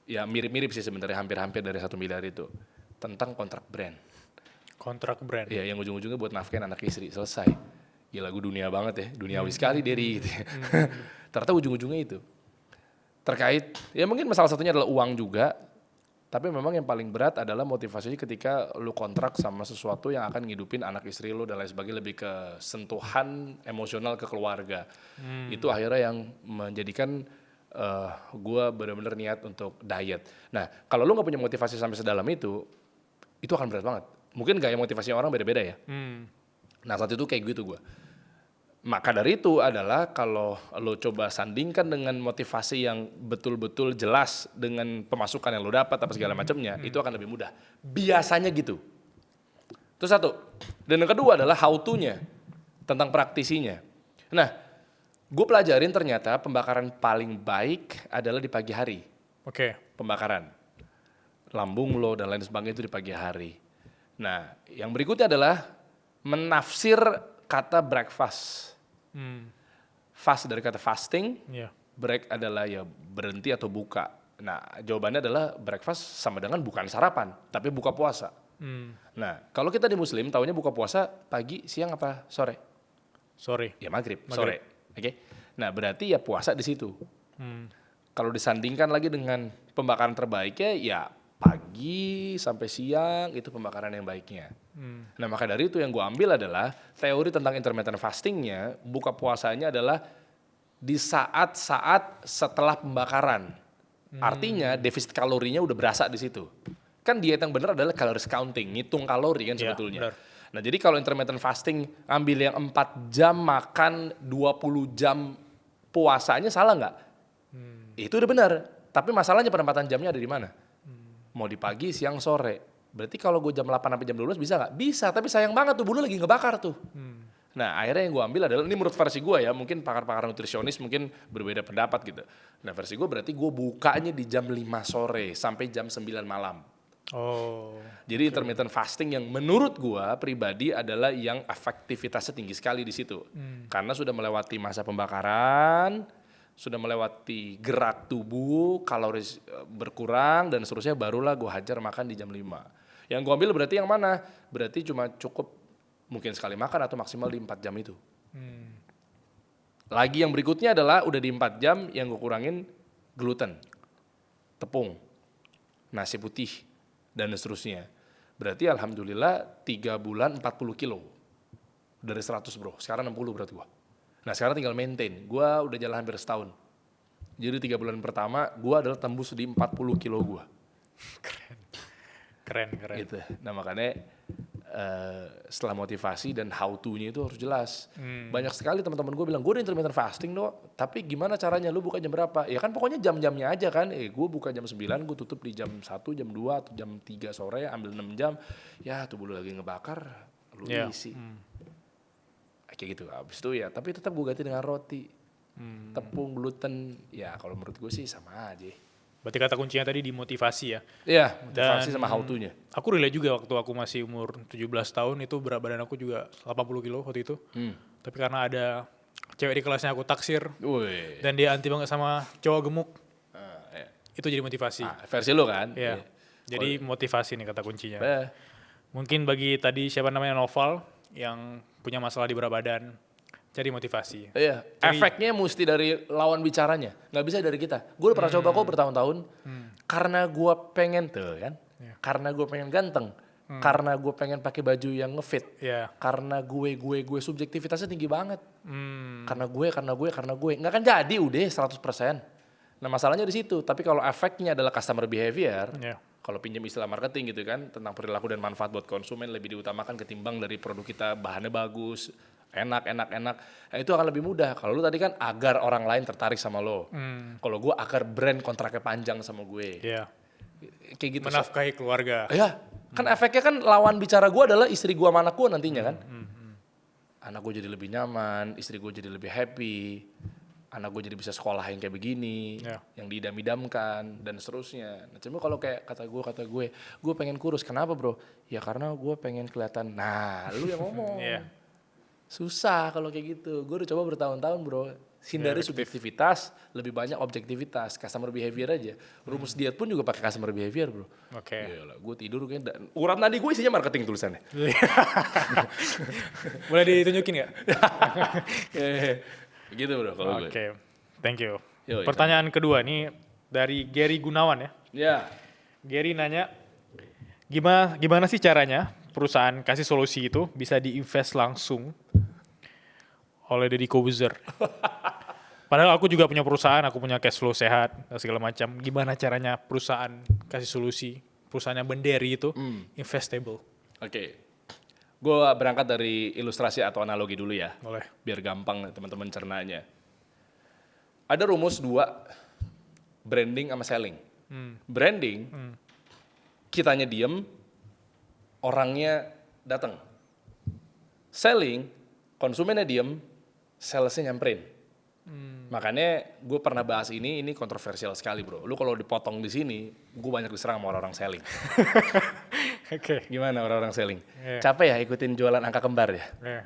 ya mirip-mirip sih sebenarnya, hampir-hampir dari 1 miliar itu. Tentang kontrak brand. Kontrak brand. Iya, yang ujung-ujungnya buat nafkahin anak istri, selesai. Gila, gue dunia banget ya, duniawi sekali Dery gitu ya. Ternyata ujung-ujungnya itu. Terkait, ya mungkin salah satunya adalah uang juga. Tapi memang yang paling berat adalah motivasinya ketika lu kontrak sama sesuatu yang akan ngidupin anak istri lu dan lain sebagainya, lebih ke sentuhan emosional ke keluarga. Itu akhirnya yang menjadikan gua benar-benar niat untuk diet. Nah, kalau lu nggak punya motivasi sampai sedalam itu akan berat banget. Mungkin gaya motivasinya orang beda-beda ya. Nah, saat itu kayak gitu gua. Maka dari itu adalah kalau lo coba sandingkan dengan motivasi yang betul-betul jelas dengan pemasukan yang lo dapat apa segala macamnya, itu akan lebih mudah. Biasanya gitu. Itu satu. Dan yang kedua adalah how to-nya, tentang praktisinya. Nah, gue pelajarin ternyata pembakaran paling baik adalah di pagi hari. Oke. Pembakaran. Lambung lo dan lain sebagainya itu di pagi hari. Nah, yang berikutnya adalah menafsir kata breakfast. Fast dari kata fasting, break adalah ya berhenti atau buka. Nah, jawabannya adalah breakfast sama dengan bukan sarapan, tapi buka puasa. Nah, kalau kita di Muslim taunya buka puasa pagi, siang apa sore? Sore. Ya maghrib. Sore. Oke. Nah, berarti ya puasa di situ. Kalau disandingkan lagi dengan pembakaran terbaiknya, ya pagi sampai siang itu pembakaran yang baiknya. Nah, maka dari itu yang gue ambil adalah teori tentang intermittent fastingnya, buka puasanya adalah di saat-saat setelah pembakaran. Artinya defisit kalorinya udah berasa di situ. Kan diet yang benar adalah calories counting, ngitung kalori kan sebetulnya. Benar. Nah, jadi kalau intermittent fasting ambil yang 4 jam makan, 20 jam puasanya salah nggak? Itu udah benar. Tapi masalahnya penempatan jamnya ada di mana? Mau di pagi, siang, sore. Berarti kalau gue jam 8 sampai jam 12 bisa nggak? Bisa, tapi sayang banget tuh, bulu lagi ngebakar tuh. Nah, akhirnya yang gue ambil adalah, ini menurut versi gue ya, mungkin pakar-pakar nutrisionis mungkin berbeda pendapat gitu. Nah, versi gue berarti gue bukanya di jam 5 sore sampai jam 9 malam. Oh. Jadi intermittent fasting yang menurut gue pribadi adalah yang efektivitasnya tinggi sekali di situ. Karena sudah melewati masa pembakaran, sudah melewati gerak tubuh, kalori berkurang dan seterusnya, barulah gue hajar makan di jam 5. Yang gue ambil berarti yang mana? Berarti cuma cukup mungkin sekali makan atau maksimal di 4 jam itu. Lagi yang berikutnya adalah udah di 4 jam yang gue kurangin gluten, tepung, nasi putih, dan seterusnya. Berarti alhamdulillah 3 bulan 40 kilo. Dari 100 bro, sekarang 60 berat gue. Nah sekarang tinggal maintain, gue udah jalan hampir setahun. Jadi 3 bulan pertama gue adalah tembus di 40 kilo gue. Keren. Gitu. Nah makanya setelah motivasi dan how to-nya itu harus jelas. Banyak sekali teman-teman gue bilang, gue udah intermittent fasting dok, tapi gimana caranya, lu buka jam berapa? Ya kan pokoknya jam-jamnya aja kan, gue buka jam 9, gue tutup di jam 1, jam 2, atau jam 3 sore, ambil 6 jam, ya tubuh lu lagi ngebakar, lu isi. Kayak gitu, abis itu ya, tapi tetap gue ganti dengan roti, tepung, gluten, ya kalau menurut gue sih sama aja. Berarti kata kuncinya tadi di motivasi ya. Iya, motivasi sama how to-nya. Aku relate juga waktu aku masih umur 17 tahun itu berat badan aku juga 80 kilo waktu itu. Tapi karena ada cewek di kelasnya aku taksir dan dia anti banget sama cowok gemuk. Itu jadi motivasi. Versi lo kan? Iya. Jadi motivasi nih kata kuncinya. Mungkin bagi tadi siapa namanya Noval yang punya masalah di berat badan, cari motivasi. Iya, efeknya mesti dari lawan bicaranya, nggak bisa dari kita. Gue udah pernah coba kok bertahun-tahun, karena gue pengen tuh kan, karena gue pengen ganteng, karena gue pengen pakai baju yang ngefit, karena gue subjektivitasnya tinggi banget, karena gue, nggak akan jadi udah 100%. Nah masalahnya di situ. Tapi kalau efeknya adalah customer behavior, kalau pinjam istilah marketing gitu kan, tentang perilaku dan manfaat buat konsumen lebih diutamakan ketimbang dari produk kita bahannya bagus, enak. Nah, itu akan lebih mudah. Kalau lu tadi kan agar orang lain tertarik sama lo. Kalau gue agar brand kontraknya panjang sama gue. Kayak gitu. Menafkahi keluarga. Iya. Kan efeknya kan lawan bicara gue adalah istri gue sama anak gue nantinya kan. Anak gue jadi lebih nyaman, istri gue jadi lebih happy. Anak gue jadi bisa sekolah yang kayak begini, yang diidam-idamkan dan seterusnya. Nah, cuma kalau kayak kata gue pengen kurus. Kenapa bro? Ya karena gue pengen kelihatan. Nah, lu yang ngomong. Susah kalau kayak gitu. Gue udah coba bertahun-tahun bro. Hindari subjektivitas, lebih banyak objektivitas. Customer behavior aja. Rumus diet pun juga pakai customer behavior bro. Yalah, gue tidur kayaknya. Urat nadi gue isinya marketing tulisannya. Boleh ditunjukin nggak? Gitu bro kalau gue. Thank you. Yoi, Pertanyaan kedua nih dari Gary Gunawan ya. Ya. Gary nanya, gimana sih caranya perusahaan kasih solusi itu bisa diinvest langsung oleh Deddy Kobuzer? Padahal aku juga punya perusahaan, aku punya cash flow sehat, dan segala macam. Gimana caranya perusahaan kasih solusi, perusahaannya Benderi itu investable? Oke. Gue berangkat dari ilustrasi atau analogi dulu ya. Boleh. Biar gampang teman-teman cernanya. Ada rumus 2, branding sama selling. Branding, kitanya diem, orangnya datang. Selling, konsumennya diem, salesnya nyamperin. Makanya gue pernah bahas ini kontroversial sekali bro. Lu kalau dipotong di sini, gue banyak diserang sama orang-orang selling. Oke. Gimana orang-orang selling? Yeah. Capek ya ikutin jualan angka kembar ya? Yeah.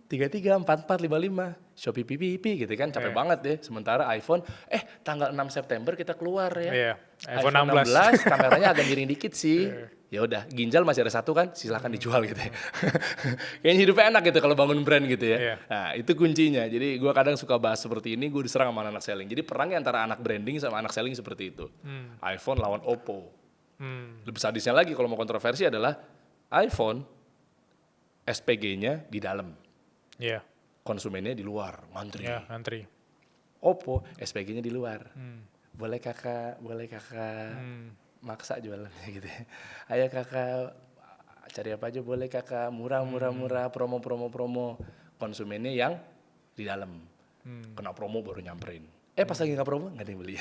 33, 44, 55, Shopee pipi gitu kan, capek banget ya. Sementara iPhone, tanggal 6 September kita keluar ya. Iya, iPhone 16. Kameranya agak miring dikit sih. Ya udah, ginjal masih ada 1 kan, silakan dijual gitu ya. Kayaknya hidupnya enak gitu kalau bangun brand gitu ya. Iya. Nah itu kuncinya, jadi gue kadang suka bahas seperti ini, gue diserang sama anak selling. Jadi perangnya antara anak branding sama anak selling seperti itu. iPhone lawan Oppo. Lebih sadisnya lagi kalau mau kontroversi adalah iPhone, SPG-nya di dalam. Iya. Konsumennya di luar, ngantri. Iya, antri. Oppo, SPG-nya di luar. Boleh kakak, maksa jualannya gitu ya. Ayo kakak, cari apa aja boleh kakak, murah, promo. Konsumennya yang di dalam. Kena promo baru nyamperin. Pas lagi nggak promo, nggak ada yang beli.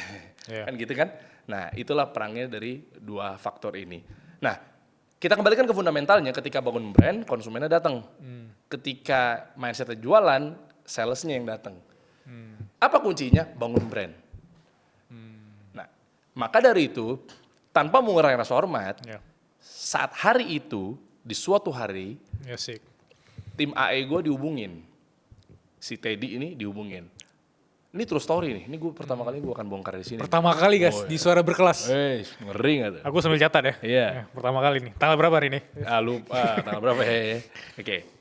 Yeah. Kan gitu kan? Nah, itulah perangnya dari 2 faktor ini. Nah, kita kembalikan ke fundamentalnya, ketika bangun brand, konsumennya datang. Ketika mindsetnya jualan, salesnya yang datang. Apa kuncinya? Bangun brand. Nah, maka dari itu, tanpa mengurangi rasa hormat, Yeah. saat hari itu, di suatu hari, Ya sih. tim AE gue dihubungin. Si Teddy ini dihubungin. Ini true story nih, ini gue pertama kali gue akan bongkar di sini. Pertama kali guys, di Suara Berkelas. Ngeri gak tuh? Aku sambil catat ya. Iya. Pertama kali nih. Tanggal berapa hari ini? Lupa, tanggal berapa ya? Oke.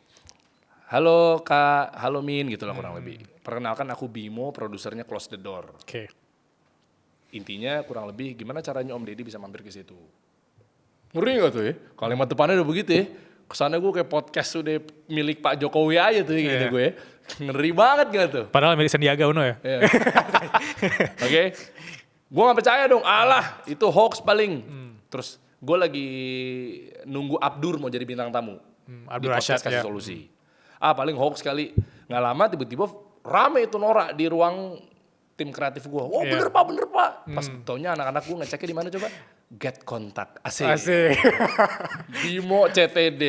Halo Kak, halo Min gitu lah kurang lebih. Perkenalkan aku Bimo, produsernya Close the Door. Oke. Intinya kurang lebih gimana caranya Om Deddy bisa mampir ke situ. Ngeri gak tuh ya? Kalimat depannya udah begitu ya. Kesannya gue kayak podcast udah milik Pak Jokowi aja tuh gitu Iya. gue ya. Ngeri banget gak tuh? Padahal milik Sandiaga Uno ya. Iya. Oke. Gue gak percaya dong, alah itu hoax paling. Terus gue lagi nunggu Abdur mau jadi bintang tamu. Abdur di podcast Rashad, kasih ya. solusi. Paling hoax kali. Gak lama tiba-tiba rame itu Nora di ruang tim kreatif gue. Wah Iya. bener pak. Pas taunya anak-anak gue ngeceknya di mana coba? Get Contact. Asik. Asik. Bimo CTD.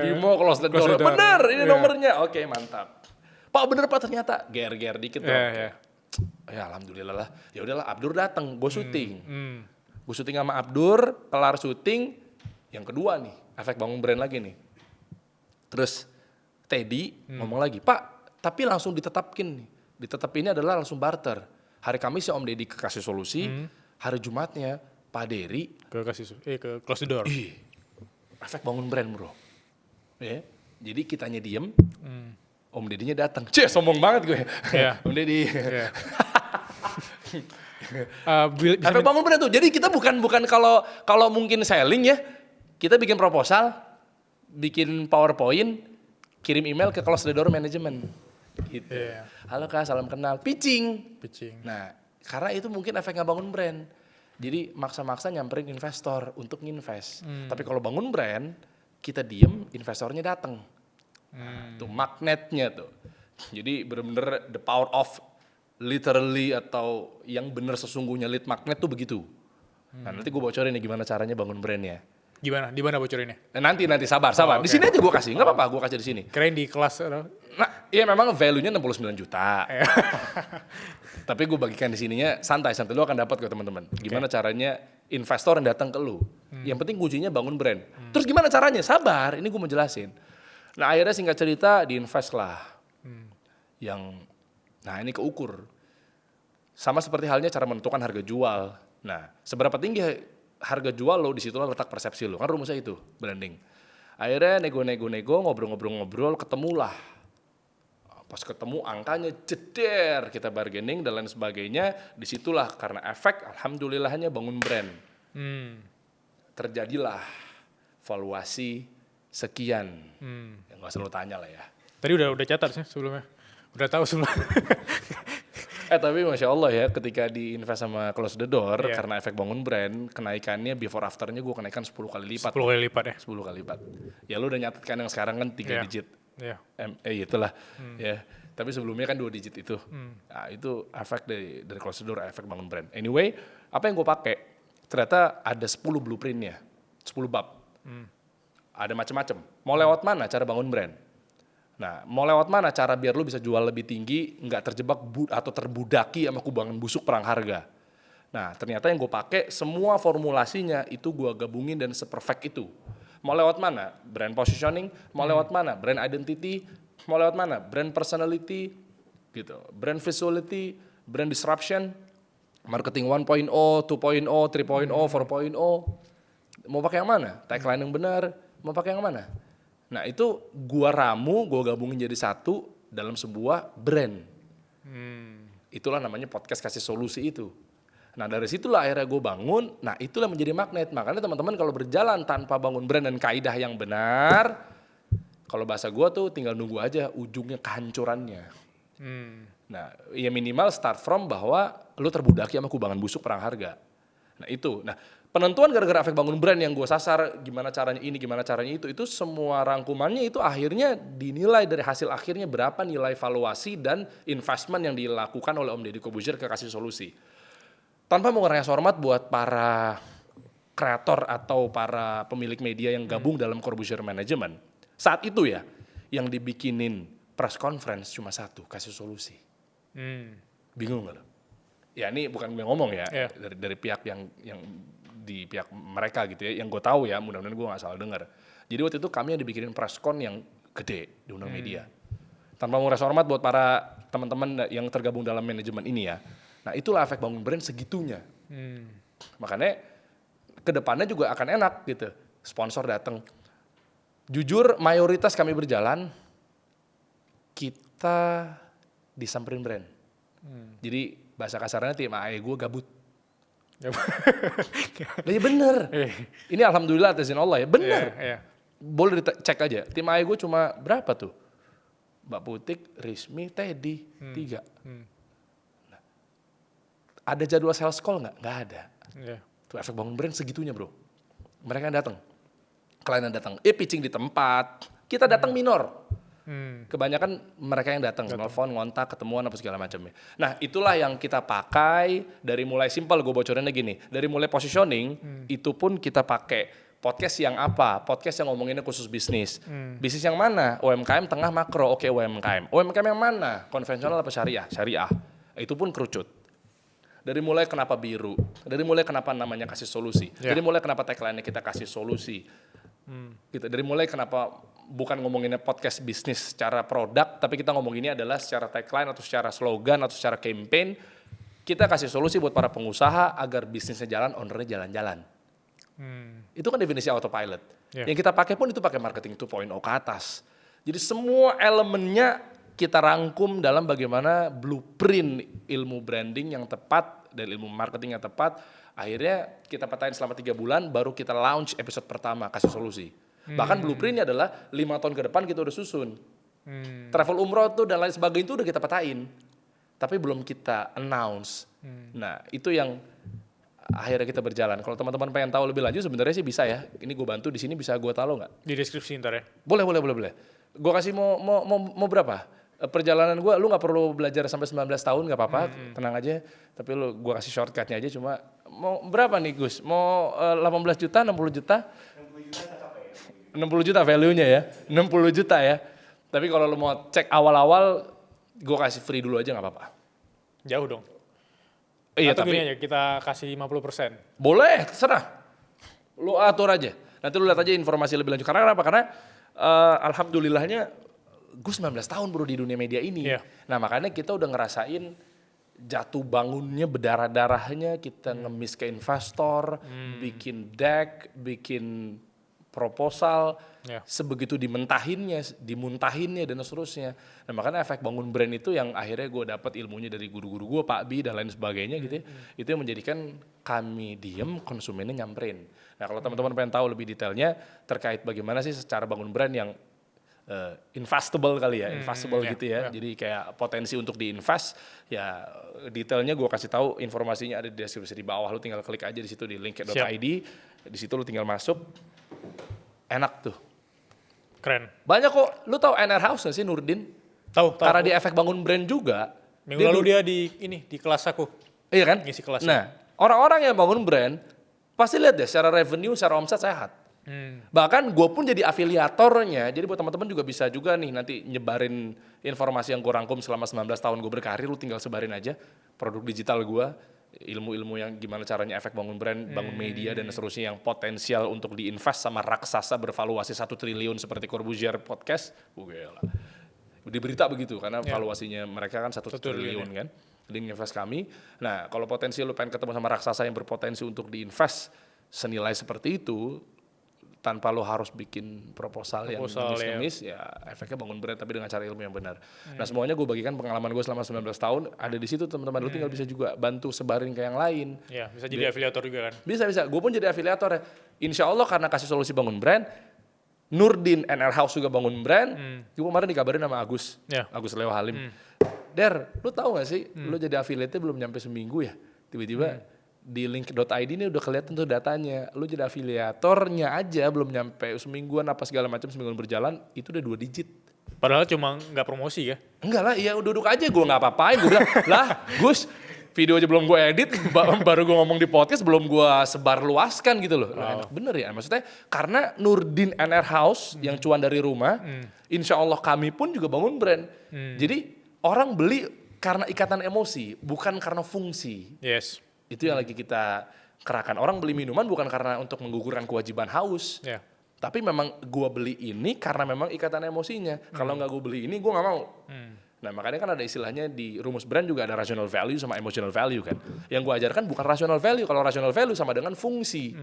Bimo Close the Door. Close the Door. Bener ini Iya. nomornya. Oke mantap. Pak bener pak ternyata. GR dikit dong. Iya. Ya alhamdulillah lah. Ya udahlah Abdur datang, gue syuting. Gue syuting sama Abdur, kelar syuting. Yang kedua nih, efek bangun brand lagi nih. Terus Teddy ngomong lagi, Pak, tapi langsung ditetapkin nih. Ditetapinnya adalah langsung barter. Hari Kamis ya Om Deddy ke kasih solusi, hari Jumatnya Pak Dery ke Close the Door. efek bangun brand bro. Ya, jadi kitanya diem, Om Deddy-nya datang. Sombong banget gue. Iya. Om Deddy. Iya. Efek bangun brand tuh. Jadi kita bukan kalau mungkin selling ya, kita bikin proposal, bikin PowerPoint, kirim email ke Close the Door Management. Gitu. Iya. Halo Kak, salam kenal. Pitching. Nah, Nah, karena itu mungkin efek nggak bangun brand. Jadi maksa-maksa nyamperin investor untuk nginvest. Tapi kalau bangun brand, kita diem, investornya datang. Nah, tuh magnetnya tuh. Jadi bener-bener the power of literally atau yang bener sesungguhnya lead magnet tuh begitu. Nah nanti gue bocorin nih gimana caranya bangun brandnya. gimana? Di mana bocorinnya? Nanti sabar. Oh, Di oke. sini aja gue kasih, nggak apa-apa gue kasih di sini. Kirain di kelas. Nah, iya memang value-nya 69 juta. Tapi gue bagikan di sininya santai lu akan dapat kok teman-teman. Gimana caranya investor yang datang ke lu. Yang penting kuncinya bangun brand. Terus gimana caranya? Sabar, ini gue mau jelasin. Nah akhirnya singkat cerita diinvest lah. Nah ini keukur. Sama seperti halnya cara menentukan harga jual. Nah seberapa tinggi harga jual lo, disitulah letak persepsi lo. Kan rumusnya itu, branding. Akhirnya nego, ngobrol-ngobrol, ketemulah Pas ketemu angkanya jeder, kita bargaining dan lain sebagainya. Disitulah karena efek, alhamdulillahnya bangun brand. Terjadilah valuasi sekian. Ya, nggak usah lu tanya lah ya. Tadi udah catat sih sebelumnya. Udah tahu sebelumnya. Tapi Masya Allah ya, ketika di-invest sama Close the Door, Iya. karena efek bangun brand, kenaikannya before afternya gue kenaikan 10 kali lipat. 10 kali lipat ya. 10 kali lipat. Ya lu udah nyatet kan yang sekarang kan 3 Iya. digit. Iya. Itulah. Ya. Tapi sebelumnya kan 2 digit itu. Nah, itu efek dari Close the Door, efek bangun brand. Anyway, apa yang gue pakai? Ternyata ada 10 blueprintnya, 10 bab. Ada macam-macam. Mau lewat mana cara bangun brand? Nah, mau lewat mana cara biar lu bisa jual lebih tinggi, nggak terjebak atau terbudaki sama kubangan busuk perang harga. Nah, ternyata yang gue pakai semua formulasinya itu gue gabungin dan seperfect itu. Mau lewat mana? Brand positioning, mau lewat mana? Brand identity, mau lewat mana? Brand personality, gitu. Brand visuality, brand disruption, marketing 1.0, 2.0, 3.0, 4.0. Mau pakai yang mana? Tagline yang benar, mau pakai yang mana? Nah itu gua ramu, gua gabungin jadi satu dalam sebuah brand. Itulah namanya podcast kasih solusi itu. Nah dari situlah akhirnya gue bangun, nah itulah menjadi magnet. Makanya teman-teman kalau berjalan tanpa bangun brand dan kaidah yang benar, kalau bahasa gua tuh tinggal nunggu aja ujungnya kehancurannya. Nah ya minimal start from bahwa lu terbudaki sama kubangan busuk perang harga. Nah itu, nah penentuan gara-gara efek bangun brand yang gue sasar, gimana caranya ini, gimana caranya itu semua rangkumannya itu akhirnya dinilai dari hasil akhirnya berapa nilai valuasi dan investment yang dilakukan oleh Om Deddy Corbuzier ke kasih solusi. Tanpa mengurangi hormat buat para kreator atau para pemilik media yang gabung dalam Corbuzier Management. Saat itu ya, yang dibikinin press conference cuma satu, kasih solusi. Bingung gak lo? Ya ini bukan gue ngomong ya, dari pihak yang di pihak mereka gitu ya, yang gue tahu ya, mudah-mudahan gue gak salah dengar. Jadi waktu itu kami yang dibikinin press con yang gede, diundang media. Tanpa mengurangi hormat buat para teman-teman yang tergabung dalam manajemen ini ya. Nah itulah efek bangun brand segitunya. Makanya kedepannya juga akan enak gitu, sponsor datang. Jujur mayoritas kami berjalan, kita disamperin brand. Jadi bahasa kasarnya tim AE gue gabut. Ya bener. Ini alhamdulillah atas izin Allah ya, bener. Boleh dicek aja, tim AE gue cuma berapa tuh? Mbak Putik, Rizmi, Teddy, 3. Nah, ada jadwal sales call nggak? Nggak ada. Tuh efek bangun brand segitunya bro. Mereka yang datang, klien yang datang, pitching di tempat, kita datang minor. Kebanyakan mereka yang datang, telepon, ngontak, ketemuan apa segala macamnya. Nah itulah yang kita pakai dari mulai simpel, gue bocorinnya gini, dari mulai positioning itu pun kita pakai podcast yang apa, podcast yang ngomonginnya khusus bisnis. Bisnis yang mana? UMKM tengah makro, oke UMKM. UMKM yang mana? Konvensional apa syariah? Syariah. Itu pun kerucut. Dari mulai kenapa biru, dari mulai kenapa namanya kasih solusi, dari mulai kenapa tagline-nya kita kasih solusi. Gitu. Dari mulai kenapa bukan ngomonginnya podcast bisnis secara produk, tapi kita ngomonginnya adalah secara tagline atau secara slogan atau secara campaign. Kita kasih solusi buat para pengusaha agar bisnisnya jalan, ownernya jalan-jalan. Itu kan definisi autopilot. Yang kita pakai pun itu pakai marketing 2.0 ke atas. Jadi semua elemennya kita rangkum dalam bagaimana blueprint ilmu branding yang tepat dan ilmu marketing yang tepat. Akhirnya kita petahin selama 3 bulan, baru kita launch episode pertama, kasih solusi. Bahkan blueprintnya adalah 5 tahun ke depan kita udah susun. Travel umroh tuh dan lain sebagainya itu udah kita petahin. Tapi belum kita announce. Nah itu yang akhirnya kita berjalan. Kalau teman-teman pengen tahu lebih lanjut sebenarnya sih bisa ya. Ini gue bantu, di sini bisa gue taruh nggak? Di deskripsi ntar ya? Boleh. Gue kasih mau berapa? Perjalanan gue, lu nggak perlu belajar sampai 19 tahun nggak apa-apa, tenang aja. Tapi gue kasih shortcutnya aja, cuma mau berapa nih Gus? Mau 18 juta, 60 juta? 60 juta value-nya ya, 60 juta ya. Tapi kalau lu mau cek awal-awal, gue kasih free dulu aja nggak apa-apa. Jauh dong. Iya, atau tapi gini aja, kita kasih 50%. boleh, terserah. Lu atur aja. Nanti lu lihat aja informasi lebih lanjut. Karena kenapa? Karena alhamdulillahnya gue 19 tahun bro di dunia media ini. Nah makanya kita udah ngerasain jatuh bangunnya, berdarah-darahnya, kita ngemis ke investor, bikin deck, bikin proposal, Ya. sebegitu dimuntahinnya dan seterusnya. Nah makanya efek bangun brand itu yang akhirnya gue dapat ilmunya dari guru-guru gue, Pak Bi dan lain sebagainya gitu ya. Itu yang menjadikan kami diem, konsumennya nyamperin. Nah kalau teman-teman pengen tahu lebih detailnya terkait bagaimana sih secara bangun brand yang investable kali ya, investable ya, gitu ya. Jadi kayak potensi untuk diinvest, ya detailnya gue kasih tahu, informasinya ada di deskripsi di bawah. Lu tinggal klik aja di situ di link.id, di situ lu tinggal masuk. Enak tuh. Keren. Banyak kok, lu tahu NR House gak sih Nurdin? Tahu. Karena di efek bangun brand juga. Minggu lalu dia di kelas aku. Iya kan? Ngisi kelas. Nah, orang-orang yang bangun brand, pasti lihat deh secara revenue, secara omset sehat. Bahkan gue pun jadi afiliatornya, jadi buat teman-teman juga bisa juga nih nanti nyebarin informasi yang gue rangkum selama 19 tahun gue berkarir, lu tinggal sebarin aja produk digital gue, ilmu-ilmu yang gimana caranya efek bangun brand, bangun media dan seterusnya yang potensial untuk diinvest sama raksasa bervaluasi 1 triliun seperti Corbusier Podcast. Gila. Di berita begitu karena valuasinya mereka kan 1 triliun kan. Jadi invest kami. Nah, kalau potensi lu pengen ketemu sama raksasa yang berpotensi untuk diinvest senilai seperti itu, tanpa lo harus bikin proposal yang ngemis-ngemis, ya efeknya bangun brand tapi dengan cara ilmu yang benar. Nah semuanya gue bagikan pengalaman gue selama 19 tahun, ada di situ teman-teman. Lo tinggal bisa juga bantu sebarin ke yang lain. Ya, bisa jadi afiliator juga kan? Bisa. Gue pun jadi afiliator ya. Insya Allah karena kasih solusi bangun brand, Nurdin NR House juga bangun brand. Gue kemarin dikabarin sama Agus Leo Halim. Der, lo tahu gak sih, lo jadi affiliate belum nyampe seminggu ya, tiba-tiba di link.id ini udah kelihatan tuh datanya. Lu jadi afiliatornya aja belum nyampe semingguan apa segala macam, semingguan berjalan itu udah 2 digit. Padahal cuma nggak promosi ya? Enggak lah, iya duduk aja gue nggak apa-apain. Gue bilang, lah Gus, video aja belum gue edit, baru gue ngomong di podcast, belum gue sebar luaskan gitu loh. Nah, enak bener ya, maksudnya karena Nurdin NR House yang cuan dari rumah, insya Allah kami pun juga bangun brand. Jadi orang beli karena ikatan emosi, bukan karena fungsi. Yes. Itu yang lagi kita kerahkan. Orang beli minuman bukan karena untuk menggugurkan kewajiban haus. Yeah. Tapi memang gue beli ini karena memang ikatan emosinya. Kalau nggak gue beli ini, gue nggak mau. Nah makanya kan ada istilahnya di rumus brand juga ada rational value sama emotional value kan. Yang gue ajarkan bukan rational value. Kalau rational value sama dengan fungsi.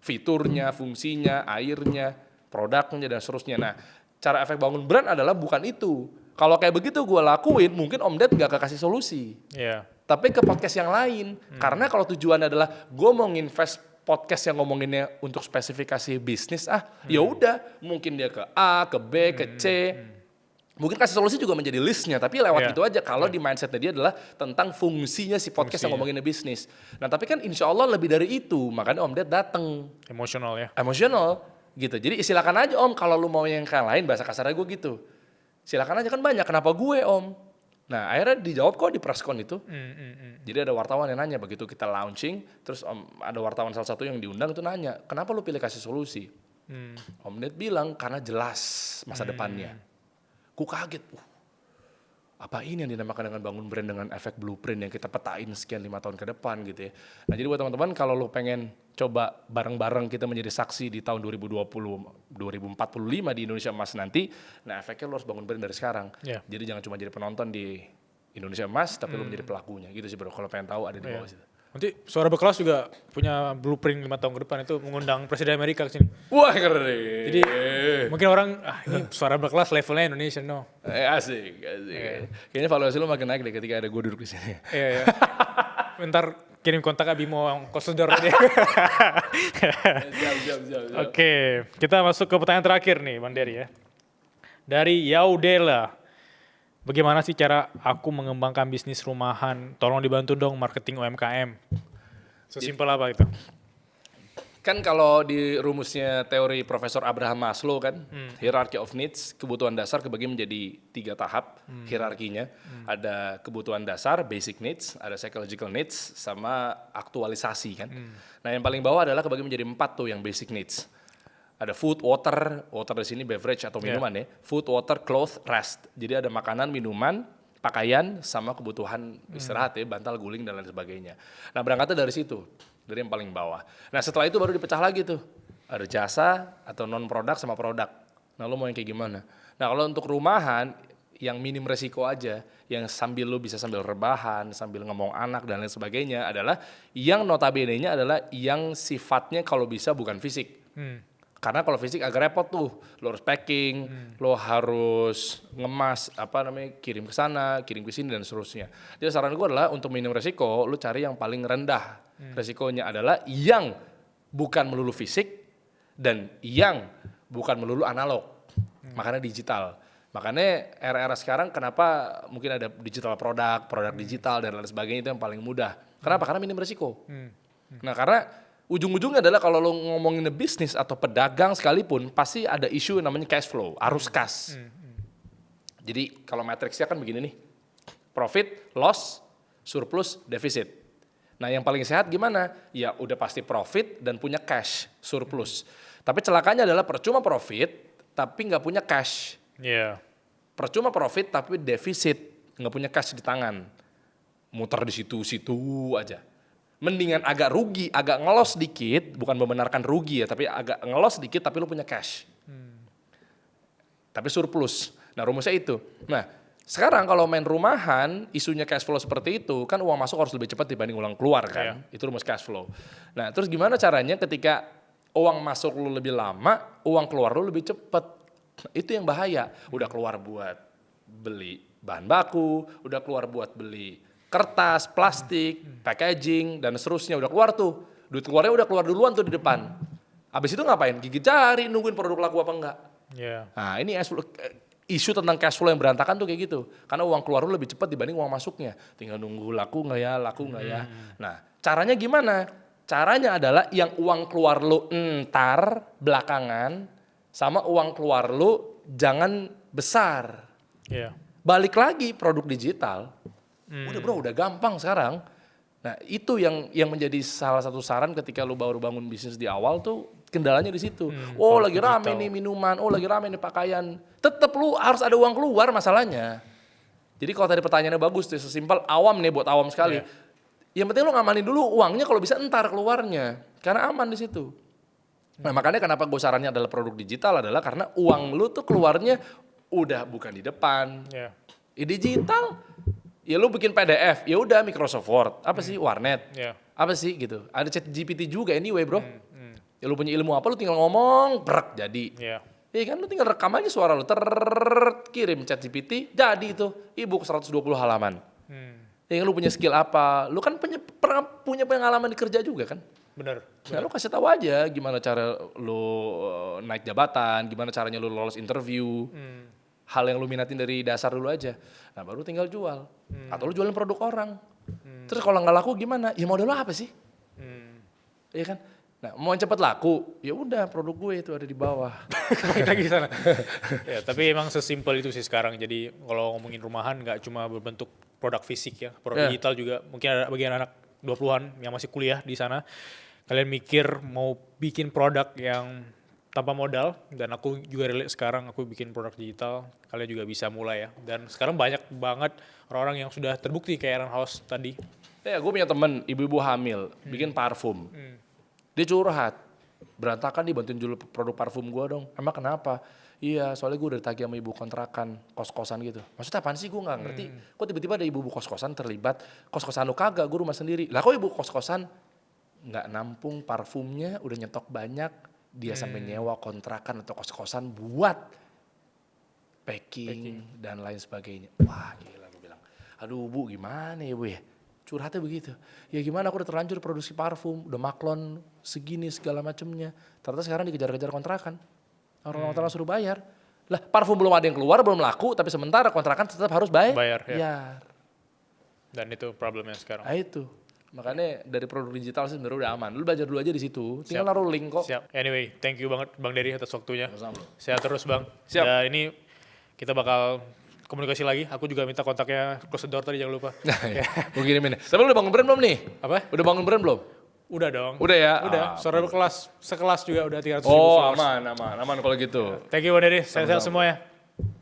Fiturnya, fungsinya, airnya, produknya, dan seterusnya. Nah cara efek bangun brand adalah bukan itu. Kalau kayak begitu gue lakuin, mungkin Om Ded nggak kekasih solusi. Yeah. Tapi ke podcast yang lain. Karena kalau tujuannya adalah gue mau nginvest podcast yang ngomonginnya untuk spesifikasi bisnis, ya udah mungkin dia ke A, ke B, ke C. Mungkin kasih solusi juga menjadi listnya, tapi lewat gitu aja. Kalau di mindsetnya dia adalah tentang fungsinya si podcast yang ngomonginnya bisnis. Nah tapi kan insya Allah lebih dari itu, makanya Om Ded dateng. Emosional ya? Emosional gitu. Jadi silakan aja Om, kalau lu mau yang lain, bahasa kasarnya gue gitu. Silakan aja kan banyak, kenapa gue Om? Nah akhirnya dijawab kok di preskon itu. Jadi ada wartawan yang nanya begitu kita launching, terus ada wartawan salah satu yang diundang itu nanya, kenapa lu pilih kasih solusi? Om Ded bilang karena jelas masa depannya. Gue kaget, apa ini yang dinamakan dengan bangun brand dengan efek blueprint yang kita petain sekian 5 tahun ke depan gitu ya. Nah jadi buat teman-teman kalau lu pengen coba bareng-bareng kita menjadi saksi di tahun 2045 di Indonesia Emas nanti, nah efeknya lu harus bangun brand dari sekarang. Yeah. Jadi jangan cuma jadi penonton di Indonesia Emas, tapi lu menjadi pelakunya gitu sih bro. Kalau pengen tahu ada di bawah situ. Nanti Suara Berkelas juga punya blueprint 5 tahun ke depan itu mengundang Presiden Amerika ke sini. Wah keren. Jadi mungkin orang, ini Suara Berkelas levelnya Indonesia, no. Asik. Kayaknya valuasi lu makin naik deh ketika ada gue duduk di sini. Iya. Bentar kirim kontak Abimo Kosudor dia. Siap. Oke, kita masuk ke pertanyaan terakhir nih Bang Dery ya. Dari Yaudela. Bagaimana sih cara aku mengembangkan bisnis rumahan? Tolong dibantu dong marketing UMKM. Sesimpel apa itu? Kan kalau di rumusnya teori Profesor Abraham Maslow kan, hierarchy of needs, kebutuhan dasar kebagi menjadi 3 tahap hierarkinya. Ada kebutuhan dasar, basic needs, ada psychological needs, sama aktualisasi kan. Nah yang paling bawah adalah kebagi menjadi 4 tuh yang basic needs. Ada food, water di sini beverage atau minuman ya. Food, water, cloth, rest. Jadi ada makanan, minuman, pakaian, sama kebutuhan istirahat ya, bantal, guling, dan lain sebagainya. Nah berangkatnya dari situ, dari yang paling bawah. Nah setelah itu baru dipecah lagi tuh. Ada jasa atau non-produk sama produk. Nah lo mau yang kayak gimana? Nah kalau untuk rumahan, yang minim resiko aja, yang sambil lo bisa sambil rebahan, sambil ngomong anak, dan lain sebagainya adalah yang notabene-nya adalah yang sifatnya kalau bisa bukan fisik. Karena kalau fisik agak repot tuh, lo harus packing, lo harus ngemas, kirim ke sana, kirim ke sini dan seterusnya. Jadi saran gue adalah untuk minim resiko, lo cari yang paling rendah. Resikonya adalah yang bukan melulu fisik dan yang bukan melulu analog. Makanya digital. Makanya era-era sekarang kenapa mungkin ada digital produk digital dan lain sebagainya itu yang paling mudah. Kenapa? Karena minim resiko. Nah karena ujung-ujungnya adalah kalau lo ngomongin bisnis atau pedagang sekalipun pasti ada isu yang namanya cash flow, arus kas. Jadi kalau matriksnya kan begini nih, profit, loss, surplus, defisit. Nah yang paling sehat gimana? Ya udah pasti profit dan punya cash, surplus. Tapi celakanya adalah percuma profit tapi nggak punya cash. Percuma profit tapi defisit, nggak punya cash di tangan. Muter di situ-situ aja. Mendingan agak rugi, agak ngelos dikit, bukan membenarkan rugi ya, tapi agak ngelos dikit tapi lu punya cash. Tapi surplus. Nah rumusnya itu. Nah sekarang kalau main rumahan, isunya cash flow seperti itu, kan uang masuk harus lebih cepat dibanding uang keluar kan. Itu rumus cash flow. Nah terus gimana caranya ketika uang masuk lu lebih lama, uang keluar lu lebih cepat. Itu yang bahaya. Udah keluar buat beli bahan baku, udah keluar buat beli kertas, plastik, packaging, dan seterusnya. Udah keluar tuh. Duit keluarnya udah keluar duluan tuh di depan. Habis itu ngapain? Gigit jari, nungguin produk laku apa enggak. Nah ini isu tentang cash flow yang berantakan tuh kayak gitu. Karena uang keluar lu lebih cepat dibanding uang masuknya. Tinggal nunggu laku nggak ya. Nah caranya gimana? Caranya adalah yang uang keluar lu entar belakangan sama uang keluar lu jangan besar. Balik lagi produk digital. Udah bro, udah gampang sekarang. Nah itu yang menjadi salah satu saran ketika lu baru bangun bisnis di awal tuh kendalanya di situ. Lagi rame nih minuman, lagi rame nih pakaian. Tetep lu harus ada uang keluar masalahnya. Jadi kalau tadi pertanyaannya bagus tuh, sesimpel awam nih buat awam sekali. Yang penting lu ngamanin dulu uangnya kalau bisa entar keluarnya. Karena aman di situ. Nah makanya kenapa gue sarannya adalah produk digital adalah karena uang lu tuh keluarnya udah bukan di depan. Digital. Ya lu bikin PDF, ya udah Microsoft Word, apa sih Warnet, apa sih gitu. Ada ChatGPT juga anyway bro. Ya lu punya ilmu apa lu tinggal ngomong, brek jadi. Iya kan lu tinggal rekam aja suara lu, kirim ChatGPT, jadi itu ebook 120 halaman. Ya lu punya skill apa, lu kan punya pengalaman di kerja juga kan. Bener. Nah lu kasih tahu aja gimana cara lu naik jabatan, gimana caranya lu lolos interview. Hal yang lu minatin dari dasar dulu aja. Nah baru tinggal jual. Atau lu jualin produk orang. Terus kalau nggak laku gimana? Ya modal lu apa sih? Iya kan? Nah mau cepet laku, ya udah produk gue itu ada di bawah. Lagi sana. Ya, tapi emang sesimpel itu sih sekarang. Jadi kalau ngomongin rumahan nggak cuma berbentuk produk fisik ya. Produk digital juga. Mungkin ada bagian anak 20-an yang masih kuliah di sana. Kalian mikir mau bikin produk yang tanpa modal, dan aku juga relate sekarang aku bikin produk digital, kalian juga bisa mulai ya. Dan sekarang banyak banget orang-orang yang sudah terbukti kayak Aaron House tadi. Ya gue punya temen, ibu-ibu hamil, bikin parfum. Dia curhat, berantakan nih bantuin jual produk parfum gue dong. Emang kenapa? Iya soalnya gue udah ditagih sama ibu kontrakan, kos-kosan gitu. Maksudnya apaan sih gue gak ngerti. Kok tiba-tiba ada ibu-ibu kos-kosan terlibat, kos-kosan lu kagak, gue rumah sendiri. Lah kok ibu kos-kosan gak nampung parfumnya, udah nyetok banyak, dia sampai nyewa kontrakan atau kos-kosan buat packing dan lain sebagainya. Wah gila gue bilang, aduh bu gimana ya bu ya, curhatnya begitu. Ya gimana aku udah terlanjur produksi parfum, udah maklon segini segala macemnya. Ternyata sekarang dikejar-kejar kontrakan, orang-orang suruh bayar. Lah parfum belum ada yang keluar, belum laku, tapi sementara kontrakan tetap harus bayar. Dan itu problemnya sekarang. Nah itu. Makanya dari produk digital sih sebenarnya udah aman. Lu belajar dulu aja di situ. Tinggal naruh link kok. Siap. Anyway, thank you banget Bang Dery atas waktunya. Sama-sama. Sehat terus Bang. Siap. Ya ini kita bakal komunikasi lagi. Aku juga minta kontaknya close the door tadi jangan lupa. Gue kirimin. Tapi lu udah bangun brand belum nih? Apa? Udah bangun brand belum? Udah dong. Udah ya? Udah. Sekelas juga udah 300 ribu Oh followers. aman kalau gitu. Thank you Bang Dery. Sehat-sehat semua ya.